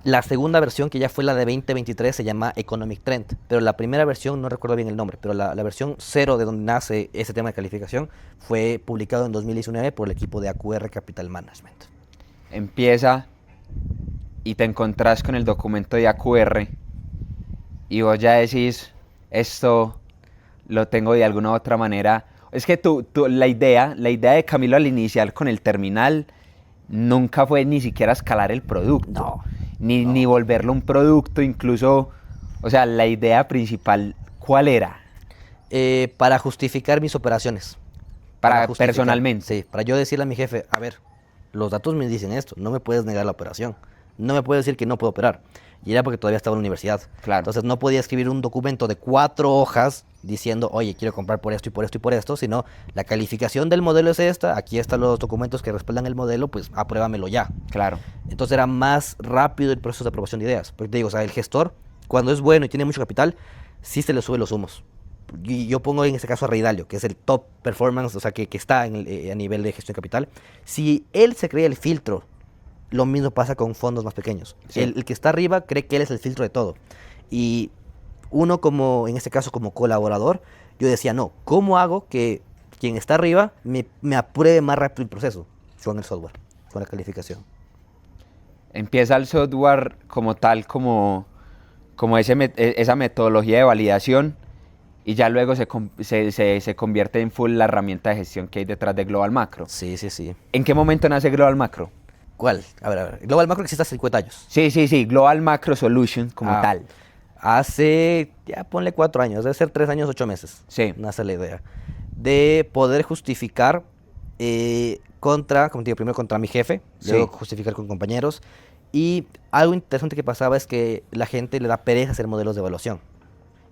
A: La segunda versión, que ya fue la de 2023, se llama Economic Trend. Pero la primera versión, no recuerdo bien el nombre, pero la versión cero de donde nace ese tema de calificación fue publicado en 2019 por el equipo de AQR Capital Management.
B: Empieza y te encontrás con el documento de AQR y vos ya decís, esto lo tengo de alguna u otra manera. Es que la idea de Camilo al iniciar con el terminal nunca fue ni siquiera escalar el producto,
A: No,
B: ni volverlo un producto, incluso, o sea, la idea principal, ¿cuál era?
A: Para justificar mis operaciones.
B: Para
A: justificar,
B: personalmente.
A: Sí, para yo decirle a mi jefe, a ver, los datos me dicen esto, no me puedes negar la operación, no me puedes decir que no puedo operar. Y era porque todavía estaba en la universidad.
B: Claro.
A: Entonces no podía escribir un documento de 4 hojas diciendo, oye, quiero comprar por esto y por esto y por esto, sino la calificación del modelo es esta, aquí están los documentos que respaldan el modelo, pues apruébamelo ya.
B: Claro.
A: Entonces era más rápido el proceso de aprobación de ideas. Porque te digo, o sea, el gestor, cuando es bueno y tiene mucho capital, sí se le sube los humos. Y yo pongo en este caso a Ray Dalio, que es el top performance, o sea, que está a nivel de gestión de capital. Si él se crea el filtro, lo mismo pasa con fondos más pequeños.
B: Sí.
A: El que está arriba cree que él es el filtro de todo. Y uno como, en este caso como colaborador, yo decía, no, ¿cómo hago que quien está arriba me apruebe más rápido el proceso? Con el software, con la calificación.
B: Empieza el software como tal, como esa metodología de validación, y ya luego se convierte en full la herramienta de gestión que hay detrás de Global Macro.
A: Sí, sí, sí.
B: ¿En qué momento nace Global Macro?
A: ¿Cuál? A ver. Global Macro existe hace 50 años.
B: Sí, Global Macro Solution como tal.
A: Hace, ya ponle 4 años, debe ser 3 años, 8 meses.
B: Sí.
A: Nace la idea de poder justificar contra, como te digo, primero contra mi jefe,
B: Sí.
A: luego justificar con compañeros. Y algo interesante que pasaba es que la gente le da pereza hacer modelos de evaluación.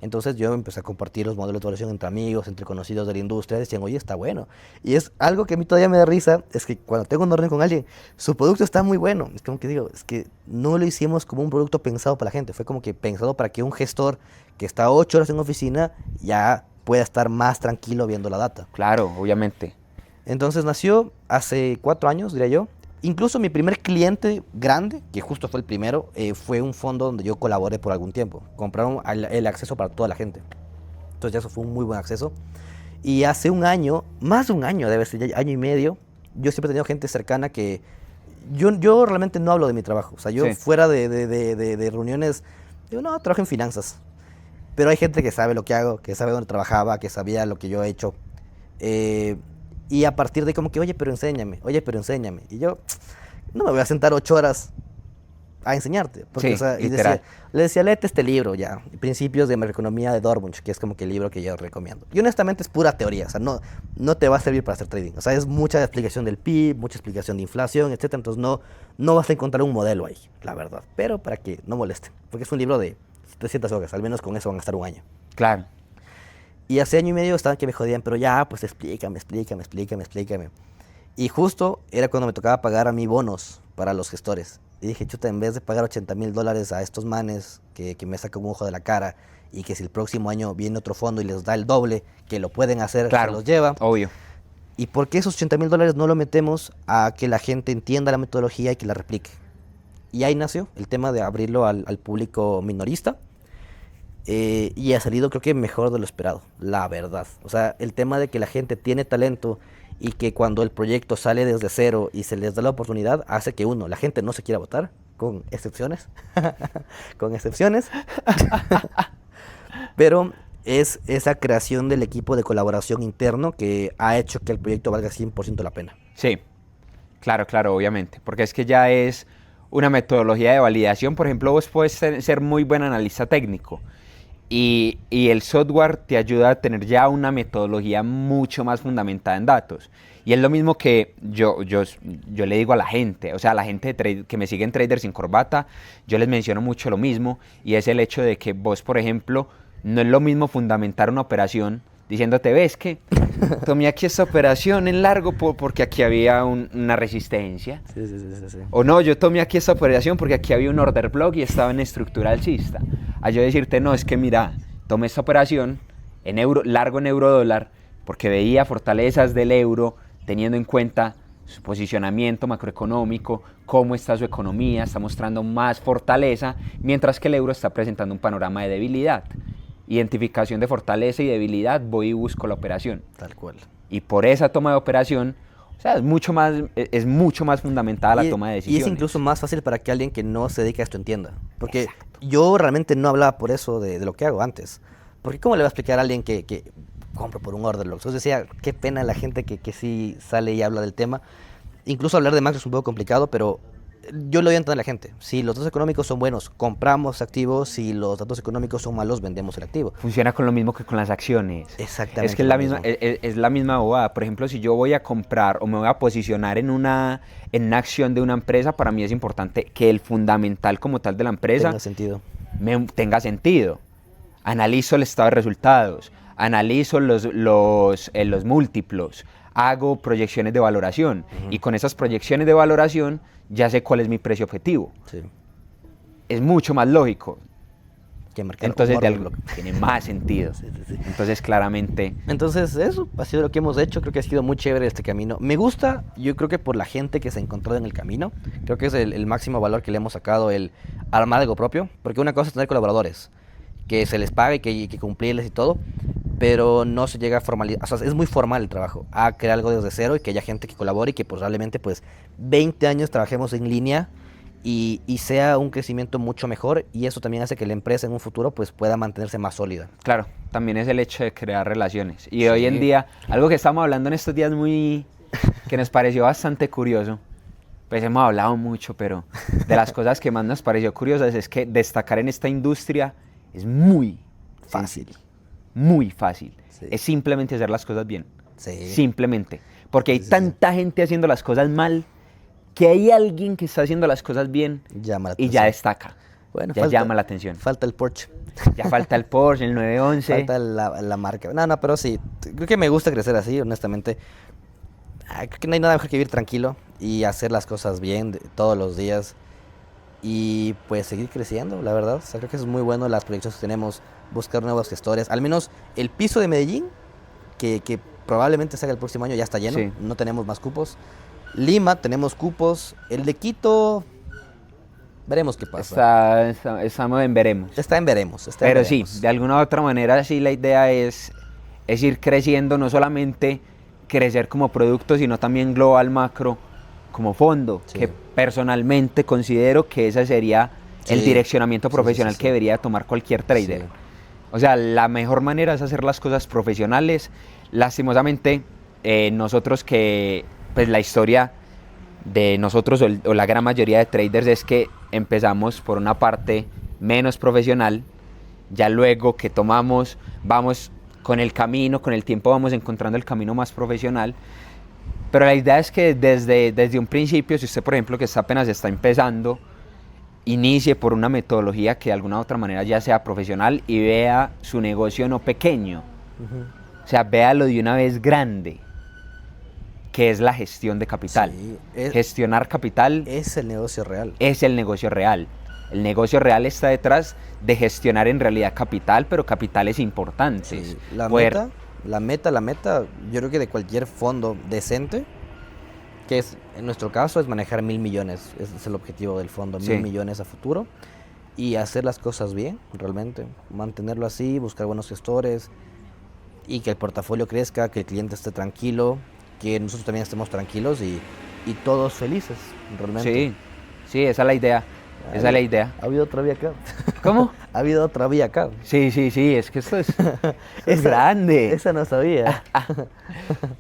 A: Entonces yo empecé a compartir los modelos de evaluación entre amigos, entre conocidos de la industria, decían, oye, está bueno. Y es algo que a mí todavía me da risa, es que cuando tengo una reunión con alguien, su producto está muy bueno. Es como que digo, es que no lo hicimos como un producto pensado para la gente, fue como que pensado para que un gestor que está 8 horas en oficina ya pueda estar más tranquilo viendo la data.
B: Claro, obviamente.
A: Entonces nació hace 4 años, diría yo. Incluso mi primer cliente grande, que justo fue el primero, fue un fondo donde yo colaboré por algún tiempo. Compraron el acceso para toda la gente. Entonces ya eso fue un muy buen acceso. Y hace un año, más de un año, debe ser ya año y medio, yo siempre he tenido gente cercana que... Yo realmente no hablo de mi trabajo. O sea, yo
B: Sí.
A: fuera de reuniones, digo, no, trabajo en finanzas. Pero hay gente que sabe lo que hago, que sabe dónde trabajaba, que sabía lo que yo he hecho. Y a partir de como que, oye, pero enséñame. Y yo, no me voy a sentar 8 horas a enseñarte. Porque,
B: Sí,
A: o sea,
B: literal.
A: le decía, léete este libro ya, Principios de Macroeconomía de Dortmund, que es como que el libro que yo recomiendo. Y honestamente es pura teoría, o sea, no te va a servir para hacer trading. O sea, es mucha explicación del PIB, mucha explicación de inflación, etcétera. Entonces no vas a encontrar un modelo ahí, la verdad. Pero para que no molesten, porque es un libro de 300 hojas, al menos con eso van a estar un año.
B: Claro.
A: Y hace año y medio estaban que me jodían, pero ya, pues explícame. Y justo era cuando me tocaba pagar a mí bonos para los gestores. Y dije, chuta, en vez de pagar $80,000 a estos manes que me sacan un ojo de la cara y que si el próximo año viene otro fondo y les da el doble, que lo pueden hacer,
B: Claro.
A: se los lleva.
B: Obvio.
A: ¿Y por qué esos $80,000 no lo metemos a que la gente entienda la metodología y que la replique? Y ahí nació el tema de abrirlo al público minorista. Y ha salido creo que mejor de lo esperado, la verdad. O sea, el tema de que la gente tiene talento y que cuando el proyecto sale desde cero y se les da la oportunidad, hace que la gente no se quiera votar, con excepciones, con excepciones. Pero es esa creación del equipo de colaboración interno que ha hecho que el proyecto valga 100% la pena.
B: Sí, claro, obviamente, porque es que ya es una metodología de validación. Por ejemplo, vos puedes ser muy buen analista técnico y el software te ayuda a tener ya una metodología mucho más fundamentada en datos. Y es lo mismo que yo le digo a la gente, o sea, a la gente que me sigue en Traders sin Corbata, yo les menciono mucho lo mismo, y es el hecho de que vos, por ejemplo, no es lo mismo fundamentar una operación diciéndote, ves que tomé aquí esta operación en largo porque aquí había una resistencia.
A: Sí.
B: O no, yo tomé aquí esta operación porque aquí había un order block y estaba en estructura alcista. A yo decirte, no, es que mira, tomé esta operación largo en euro dólar porque veía fortalezas del euro teniendo en cuenta su posicionamiento macroeconómico, cómo está su economía, está mostrando más fortaleza, mientras que el euro está presentando un panorama de debilidad. Identificación de fortaleza y debilidad, voy y busco la operación.
A: Tal cual.
B: Y por esa toma de operación, o sea, es mucho más fundamentada la toma de decisiones.
A: Y es incluso más fácil para que alguien que no se dedique a esto entienda. Porque yo realmente no hablaba por eso de lo que hago antes. Porque ¿cómo le voy a explicar a alguien que compro por un order block? Entonces decía, qué pena la gente que sí sale y habla del tema. Incluso hablar de macro es un poco complicado, pero yo lo doy a entender a la gente. Si los datos económicos son buenos, compramos activos. Si los datos económicos son malos, vendemos el activo.
B: Funciona con lo mismo que con las acciones.
A: Exactamente.
B: Es que es la misma bobada. Por ejemplo, si yo voy a comprar o me voy a posicionar en una acción de una empresa, para mí es importante que el fundamental como tal de la empresa tenga sentido. Analizo el estado de resultados, analizo los múltiplos, hago proyecciones de valoración, y con esas proyecciones de valoración ya sé cuál es mi precio objetivo.
A: Sí.
B: Es mucho más lógico.
A: Que marcar
B: entonces
A: un order block.
B: tiene más sentido.
A: Sí.
B: Entonces claramente...
A: Entonces eso ha sido lo que hemos hecho. Creo que ha sido muy chévere este camino. Me gusta, yo creo que por la gente que se ha encontrado en el camino. Creo que es el máximo valor que le hemos sacado, el armar algo propio. Porque una cosa es tener colaboradores, que se les paga y que cumplirles y todo, pero no se llega a formalizar. O sea, es muy formal el trabajo, a crear algo desde cero y que haya gente que colabore y que probablemente pues 20 años trabajemos en línea y sea un crecimiento mucho mejor, y eso también hace que la empresa en un futuro pues pueda mantenerse más sólida.
B: Claro, también es el hecho de crear relaciones. Y hoy en día, algo que estamos hablando en estos días que nos pareció bastante curioso, pues hemos hablado mucho, pero de las cosas que más nos pareció curiosas es que destacar en esta industria es muy fácil. Muy fácil.
A: Sí.
B: Es simplemente hacer las cosas bien.
A: Sí.
B: Simplemente. Porque hay tanta gente haciendo las cosas mal, que hay alguien que está haciendo las cosas bien y ya destaca.
A: Bueno,
B: ya llama la atención.
A: Falta el Porsche.
B: Ya falta el Porsche, el 911.
A: Falta la marca. No, pero sí, creo que me gusta crecer así, honestamente. Creo que no hay nada mejor que vivir tranquilo y hacer las cosas bien todos los días. Y pues seguir creciendo, la verdad. O sea, creo que es muy bueno las proyecciones que tenemos, buscar nuevos gestores. Al menos el piso de Medellín, que probablemente salga el próximo año, ya está lleno.
B: Sí.
A: No tenemos más cupos. Lima, tenemos cupos. El de Quito, veremos qué pasa.
B: Estamos en veremos.
A: Está en veremos.
B: Pero sí, de alguna u otra manera, sí, la idea es ir creciendo, no solamente crecer como producto, sino también global macro como fondo, que personalmente considero que ese sería el direccionamiento profesional que debería tomar cualquier trader. O sea, la mejor manera es hacer las cosas profesionales. Lastimosamente, nosotros que, pues la historia de nosotros o la gran mayoría de traders es que empezamos por una parte menos profesional, ya luego que vamos con el camino, con el tiempo vamos encontrando el camino más profesional. Pero la idea es que desde un principio, si usted, por ejemplo, que apenas está empezando, inicie por una metodología que de alguna u otra manera ya sea profesional y vea su negocio no pequeño. O sea, véalo de una vez grande, que es la gestión de capital. Gestionar capital
A: es el negocio real.
B: Es el negocio real. El negocio real está detrás de gestionar en realidad capital, pero capitales importantes.
A: La meta La meta, yo creo que de cualquier fondo decente, que es, en nuestro caso, es manejar 1.000 millones. Ese es el objetivo del fondo,
B: Sí.
A: 1.000 millones a futuro. Y hacer las cosas bien, realmente. Mantenerlo así, buscar buenos gestores y que el portafolio crezca, que el cliente esté tranquilo, que nosotros también estemos tranquilos y todos felices, realmente.
B: Sí, sí, esa es la idea. Esa es la idea.
A: Ha habido otra vía acá.
B: ¿Cómo?
A: Ha habido otra vía acá.
B: Sí, sí, sí, es que esto es grande.
A: Esa no sabía.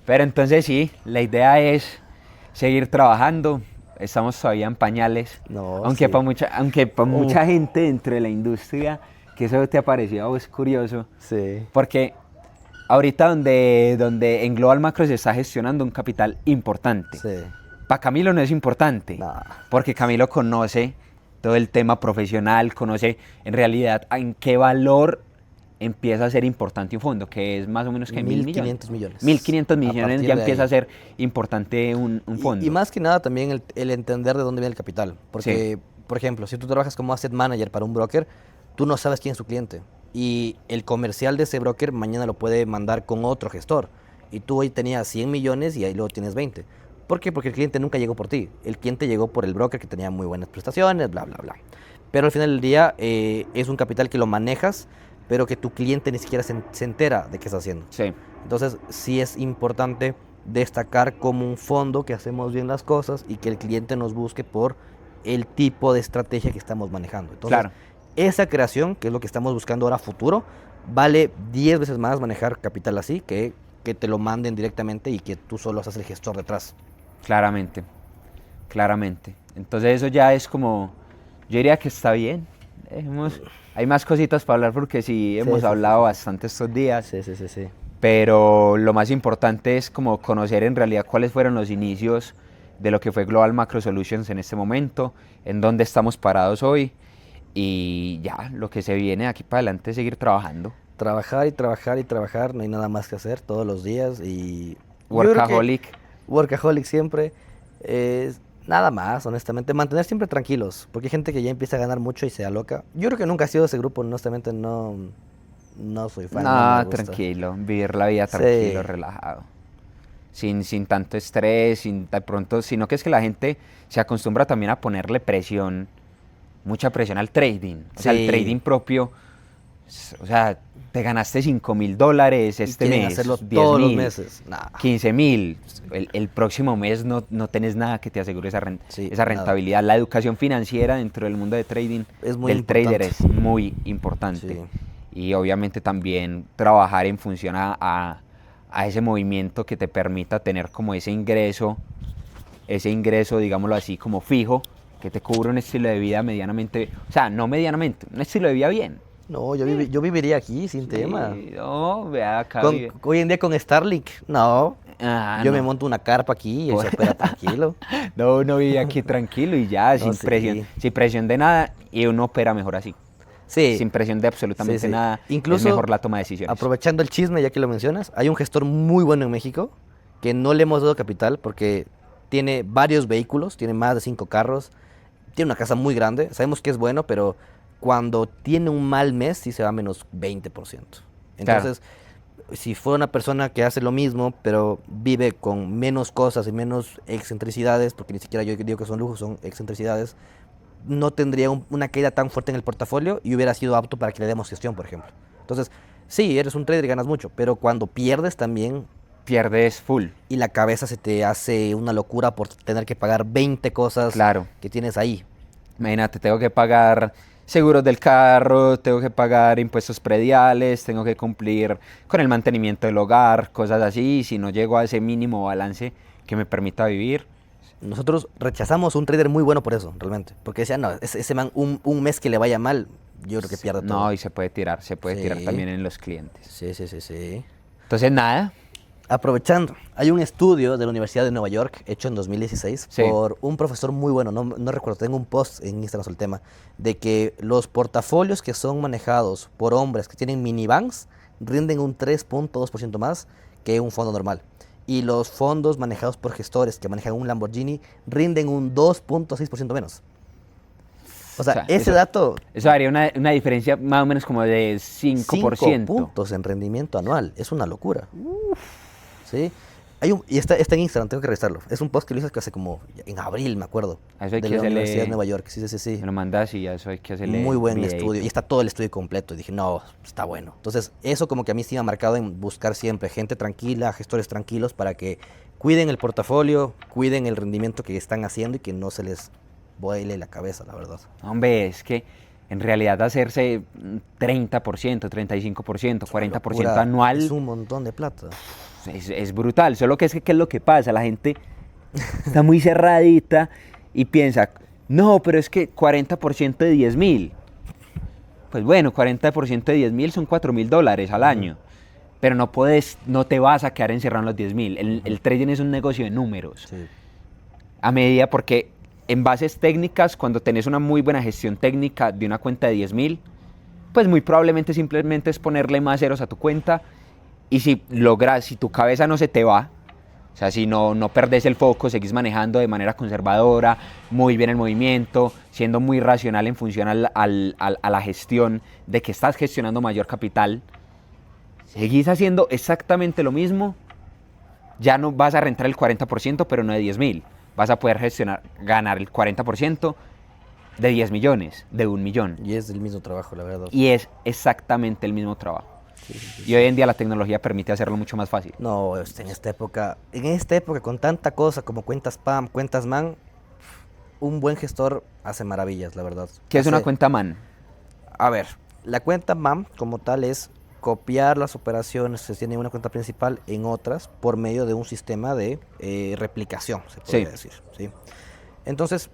B: Pero entonces sí, la idea es seguir trabajando. Estamos todavía en pañales.
A: No,
B: aunque
A: sí.
B: para
A: Uf.
B: mucha gente dentro de la industria, que eso te ha parecido a vos curioso.
A: Sí.
B: Porque ahorita donde en Global Macro se está gestionando un capital importante.
A: Sí.
B: Para Camilo no es importante,
A: Nah.
B: porque Camilo conoce todo el tema profesional, conoce en realidad en qué valor empieza a ser importante un fondo, que es más o menos que 1.000 millones.
A: 1.500 millones.
B: 1.500
A: A
B: millones
A: partir
B: ya
A: de
B: empieza
A: ahí.
B: a ser importante un fondo.
A: Y más que nada también el entender de dónde viene el capital. Porque, por ejemplo, si tú trabajas como asset manager para un broker, tú no sabes quién es tu cliente. Y el comercial de ese broker mañana lo puede mandar con otro gestor. Y tú hoy tenías 100 millones y ahí luego tienes 20. ¿Por qué? Porque el cliente nunca llegó por ti. El cliente llegó por el broker que tenía muy buenas prestaciones, bla, bla, bla. Pero al final del día es un capital que lo manejas, pero que tu cliente ni siquiera se entera de qué está haciendo.
B: Sí,
A: Entonces, sí es importante destacar como un fondo que hacemos bien las cosas y que el cliente nos busque por el tipo de estrategia que estamos manejando. Entonces,
B: claro.
A: esa creación, que es lo que estamos buscando ahora a futuro, vale 10 veces más manejar capital así que te lo manden directamente y que tú solo seas el gestor detrás.
B: Claramente, claramente. Entonces eso ya es como, yo diría que está bien. Hay más cositas para hablar porque sí hemos
A: sí,
B: hablado
A: sí.
B: bastante estos días.
A: Sí, sí, sí, sí.
B: Pero lo más importante es como conocer en realidad cuáles fueron los inicios de lo que fue Global Macro Solutions en este momento, en dónde estamos parados hoy y ya lo que se viene aquí para adelante es seguir trabajando.
A: Trabajar y trabajar y trabajar, no hay nada más que hacer todos los días y... yo creo que
B: Workaholic.
A: Workaholic siempre, nada más, honestamente, mantener siempre tranquilos, porque hay gente que ya empieza a ganar mucho y se aloca. Yo creo que nunca he sido ese grupo, honestamente no soy fan, no me
B: No,
A: gusta.
B: tranquilo, vivir la vida
A: Sí.
B: tranquilo, relajado. Sin tanto estrés, sin de pronto, sino que es que la gente se acostumbra también a ponerle presión, mucha presión al trading. O sea, el
A: Sí.
B: trading propio, o sea, te ganaste $5.000
A: Y
B: este
A: quieren
B: mes,
A: hacerlo
B: 10
A: todos los
B: mil,
A: meses. Nah.
B: 15.000. El próximo mes no tenés nada que te asegure
A: Sí,
B: esa
A: nada.
B: rentabilidad. La educación financiera dentro del mundo de trading,
A: Es muy
B: del trader,
A: importante.
B: es muy importante.
A: Sí.
B: Y obviamente también trabajar en función a ese movimiento que te permita tener como ese ingreso, digámoslo así, como fijo, que te cubre un estilo de vida medianamente, o sea, no medianamente, un estilo de vida bien.
A: No, yo viviría aquí sin tema.
B: Sí, no, vea acá
A: Con-
B: vive.
A: hoy en día con Starlink, no.
B: Ah,
A: Yo
B: no.
A: me monto una carpa aquí y él se opera tranquilo.
B: No, uno vive aquí tranquilo y ya,
A: No, sí.
B: sin presión de nada, y uno opera mejor así.
A: Sí.
B: Sin presión de absolutamente
A: Sí, sí.
B: nada,
A: Incluso,
B: es mejor la toma de decisiones.
A: aprovechando el chisme, ya que lo mencionas, hay un gestor muy bueno en México que no le hemos dado capital porque tiene varios vehículos, tiene más de 5 carros, tiene una casa muy grande. Sabemos que es bueno, pero cuando tiene un mal mes sí se va a menos 20%. Entonces, si fuera una persona que hace lo mismo, pero vive con menos cosas y menos excentricidades, porque ni siquiera yo digo que son lujos, son excentricidades, no tendría una caída tan fuerte en el portafolio y hubiera sido apto para que le demos gestión, por ejemplo. Entonces, sí, eres un trader y ganas mucho, pero cuando pierdes también
B: Pierdes full.
A: y la cabeza se te hace una locura por tener que pagar 20 cosas
B: Claro.
A: que tienes ahí.
B: Imagínate, tengo que pagar seguros del carro, tengo que pagar impuestos prediales, tengo que cumplir con el mantenimiento del hogar, cosas así. Y si no llego a ese mínimo balance que me permita vivir,
A: Nosotros rechazamos un trader muy bueno por eso, realmente. Porque decían, no, ese man, un mes que le vaya mal, yo creo que pierde todo.
B: no, y se puede tirar
A: Sí.
B: también en los clientes.
A: Sí, sí, sí, sí.
B: Entonces, nada,
A: Aprovechando, hay un estudio de la Universidad de Nueva York hecho en 2016
B: Sí.
A: por un profesor muy bueno, no recuerdo, tengo un post en Instagram sobre el tema, de que los portafolios que son manejados por hombres que tienen minivans rinden un 3.2% más que un fondo normal. Y los fondos manejados por gestores que manejan un Lamborghini rinden un 2.6% menos. O sea, ese dato,
B: Eso haría una diferencia más o menos como de 5%.
A: 5 puntos en rendimiento anual, es una locura. ¿Sí? Y está en Instagram, tengo que revisarlo. Es un post que lo hice hace como en abril, me acuerdo.
B: A eso hay
A: de
B: que
A: la Universidad de
B: hacerle...
A: Nueva York. Sí, sí, sí, sí.
B: Me lo mandas y a eso hay que hacerle...
A: Muy buen
B: videíto.
A: estudio. Y está todo el estudio completo. Y dije, no, está bueno. Entonces, eso como que a mí sí me ha marcado en buscar siempre gente tranquila, gestores tranquilos, para que cuiden el portafolio, cuiden el rendimiento que están haciendo y que no se les vuele la cabeza, la verdad.
B: Hombre, es que en realidad hacerse 30%, 35%, 40%
A: Locura,
B: anual
A: es un montón de plata.
B: es brutal. Solo que es que, ¿qué es lo que pasa? La gente está muy cerradita y piensa, no, pero es que 40% de 10.000. Pues bueno, 40% de 10.000 son $4.000 al año. Pero no te vas a quedar encerrado en los 10.000. El trading es un negocio de números.
A: Sí.
B: A medida, porque en bases técnicas, cuando tenés una muy buena gestión técnica de una cuenta de 10.000, pues muy probablemente simplemente es ponerle más ceros a tu cuenta, y si tu cabeza no se te va, o sea, si no perdés el foco, seguís manejando de manera conservadora, muy bien el movimiento, siendo muy racional en función a la gestión de que estás gestionando mayor capital, seguís haciendo exactamente lo mismo, ya no vas a rentar el 40%, pero no de 10.000. Vas a poder ganar el 40% de 10 millones, de 1 millón.
A: Y es el mismo trabajo, la verdad.
B: Y es exactamente el mismo trabajo. Y hoy en día la tecnología permite hacerlo mucho más fácil.
A: No, en esta época con tanta cosa como cuentas PAM, cuentas MAN, un buen gestor hace maravillas, la verdad.
B: ¿Qué es una cuenta MAN?
A: A ver, la cuenta MAM como tal es copiar las operaciones que se tienen en una cuenta principal en otras por medio de un sistema de replicación, se podría decir. ¿Sí? Entonces,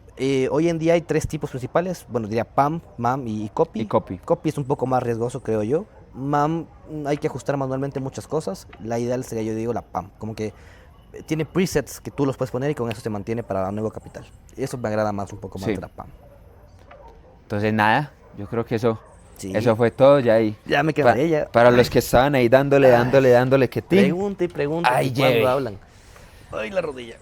A: hoy en día hay 3 tipos principales, bueno, diría PAM, MAM y copy. Copy es un poco más riesgoso, creo yo. MAM hay que ajustar manualmente muchas cosas. La ideal sería, yo digo, la PAM. Como que tiene presets que tú los puedes poner y con eso se mantiene para nuevo capital. Eso me agrada más, un poco más de la PAM.
B: Entonces, nada, yo creo que eso
A: Sí.
B: fue todo ya ahí.
A: Ya me quedaré ya.
B: Para los que estaban ahí dándole, que ti.
A: Pregunta y pregunta
B: Ay,
A: cuando
B: lleve.
A: hablan. Ay, la rodilla.